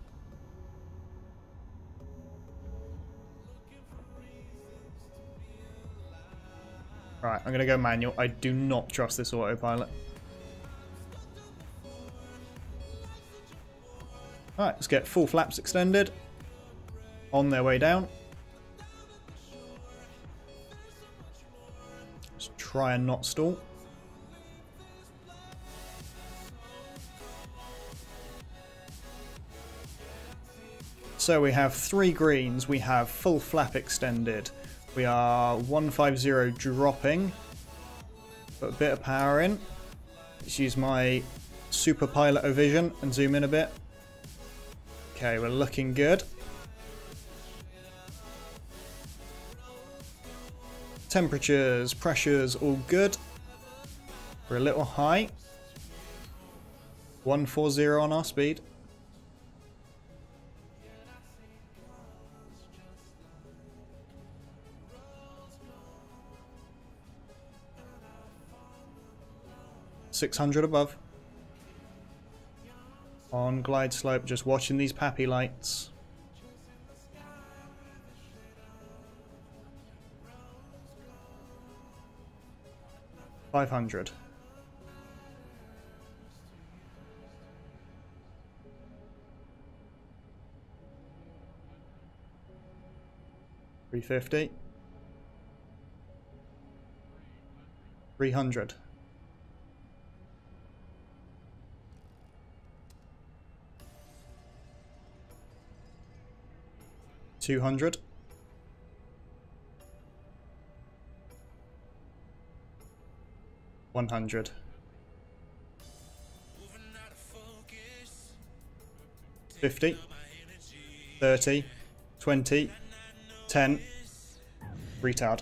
Right, I'm going to go manual. I do not trust this autopilot. Alright, let's get full flaps extended. On their way down. Let's try and not stall. So we have 3 greens. We have full flap extended. We are 150 dropping. Put a bit of power in. Let's use my super pilot vision and zoom in a bit. Okay, we're looking good. Temperatures, pressures, all good. We're a little high. 140 on our speed. .600 above. On glide slope, just watching these pappy lights. .500. .350. 300. 200. 100. 50. 30. 20. 10. Retard.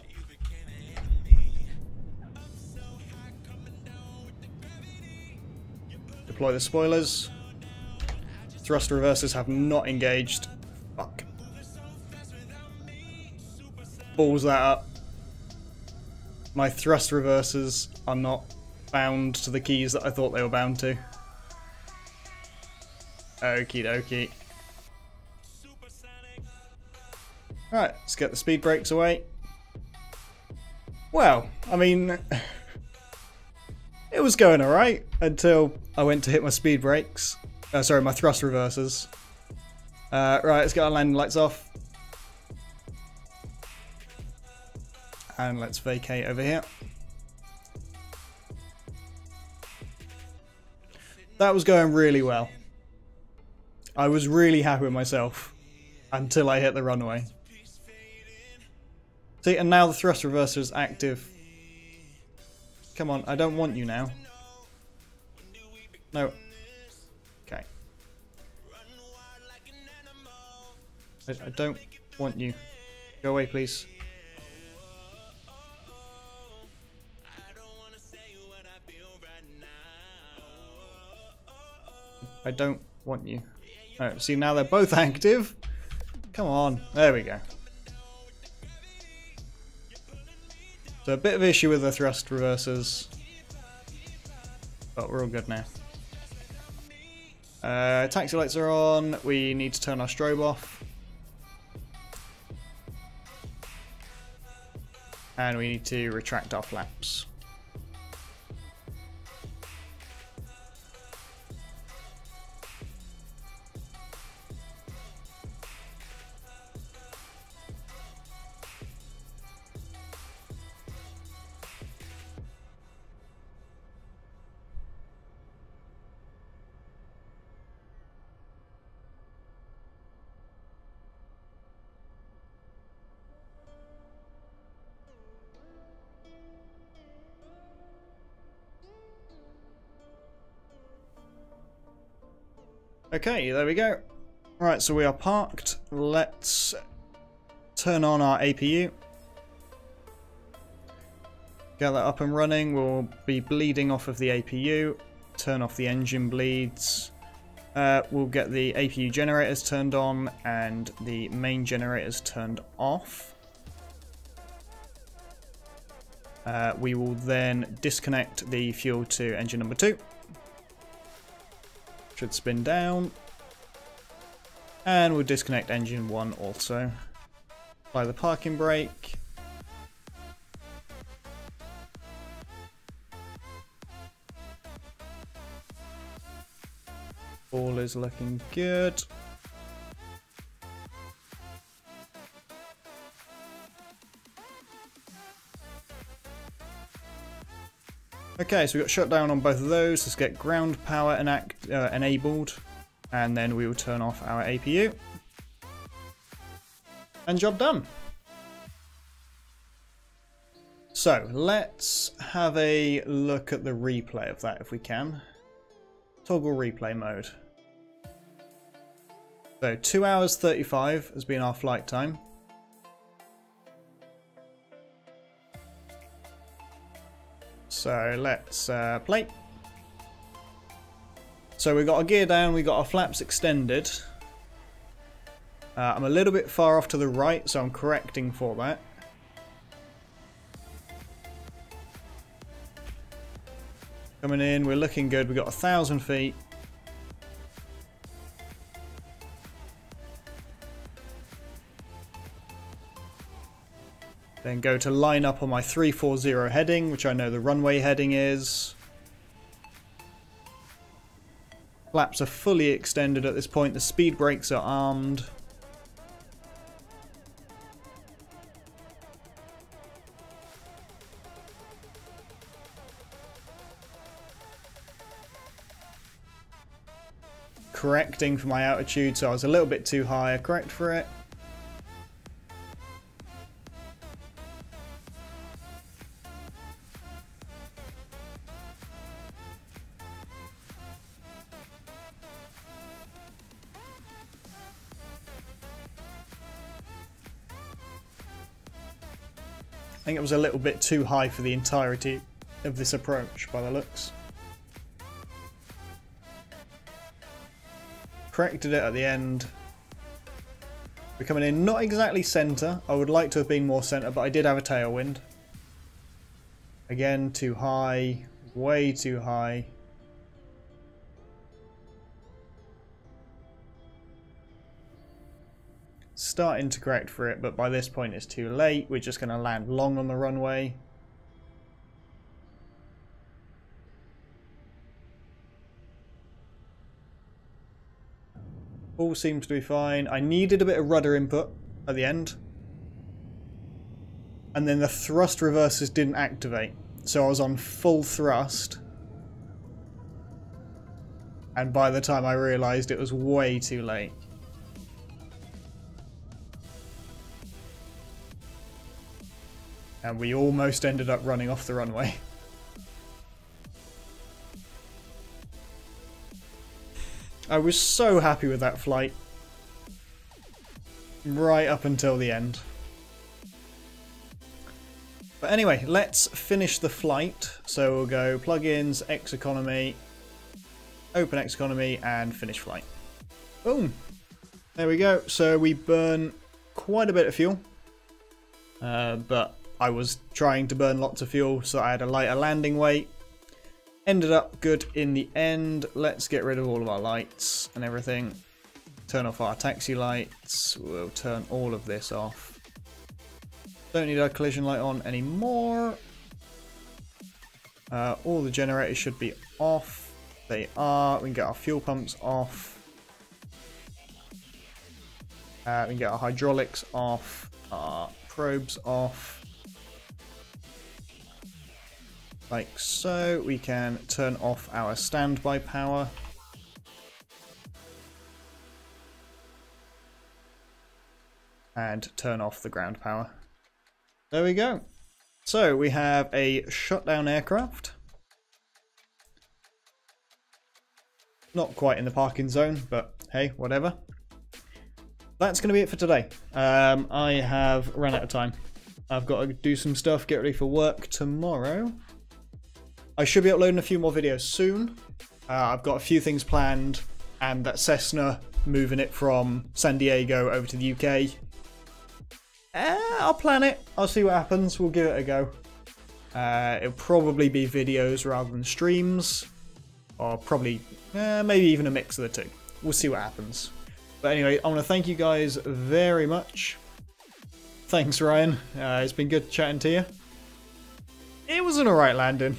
Deploy the spoilers. Thrust reversers have not engaged. Fuck. Balls that up. My thrust reversers are not bound to the keys that I thought they were bound to. Okie dokie. Right, let's get the speed brakes away. Well, I mean, it was going alright until I went to hit my speed brakes. Sorry, my thrust reversers. Right, let's get our landing lights off. And let's vacate over here. That was going really well. I was really happy with myself until I hit the runway. See, and now the thrust reverser is active. Come on, I don't want you now. No. Okay. I don't want you. Go away, please. I don't want you. Oh, see, now they're both active. Come on. There we go. So a bit of issue with the thrust reversers. But we're all good now. Taxi lights are on. We need to turn our strobe off. And we need to retract our flaps. Okay, there we go. Right, so we are parked. Let's turn on our APU. Get that up and running. We'll be bleeding off of the APU. Turn off the engine bleeds. We'll get the APU generators turned on and the main generators turned off. We will then disconnect the fuel to engine number 2. Should spin down. And we'll disconnect engine 1 also. Apply the parking brake. All is looking good. Okay, so we've got shutdown on both of those. Let's get ground power enabled, and then we will turn off our APU. And job done. So let's have a look at the replay of that if we can. Toggle replay mode. So 2 hours 35 has been our flight time. So let's play. So we got our gear down, we got our flaps extended. I'm a little bit far off to the right, so I'm correcting for that. Coming in, we're looking good. We got 1,000 feet. Then go to line up on my 340 heading, which I know the runway heading is. Flaps are fully extended at this point. The speed brakes are armed. Correcting for my altitude, so I was a little bit too high. I correct for it. I think it was a little bit too high for the entirety of this approach by the looks. Corrected it at the end. We're coming in not exactly centre. I would like to have been more centre, but I did have a tailwind. Again, too high. Way too high. starting to correct for it, but by this point it's too late. We're just going to land long on the runway. All seems to be fine. I needed a bit of rudder input at the end. And then the thrust reversers didn't activate. So I was on full thrust. And by the time I realised, it was way too late. And we almost ended up running off the runway. I was so happy with that flight. Right up until the end. But anyway, let's finish the flight. So we'll go plugins, FSEconomy, open FSEconomy, and finish flight. Boom! There we go. So we burn quite a bit of fuel. But I was trying to burn lots of fuel, so I had a lighter landing weight. Ended up good in the end. Let's get rid of all of our lights and everything. Turn off our taxi lights. We'll turn all of this off. Don't need our collision light on anymore. All the generators should be off. They are. We can get our fuel pumps off. We can get our hydraulics off. Our probes off. Like so. We can turn off our standby power. And turn off the ground power. There we go. So we have a shutdown aircraft. Not quite in the parking zone, but hey, whatever. That's going to be it for today. I have run out of time. I've got to do some stuff, get ready for work tomorrow. I should be uploading a few more videos soon. I've got a few things planned, and that Cessna, moving it from San Diego over to the UK. I'll plan it. I'll see what happens. We'll give it a go. It'll probably be videos rather than streams. Or probably, maybe even a mix of the two. We'll see what happens. But anyway, I want to thank you guys very much. Thanks, Ryan. It's been good chatting to you. It was an alright landing.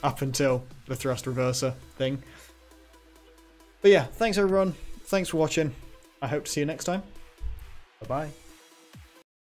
Up until the thrust reverser thing. But yeah, thanks everyone. Thanks for watching. I hope to see you next time. Bye-bye.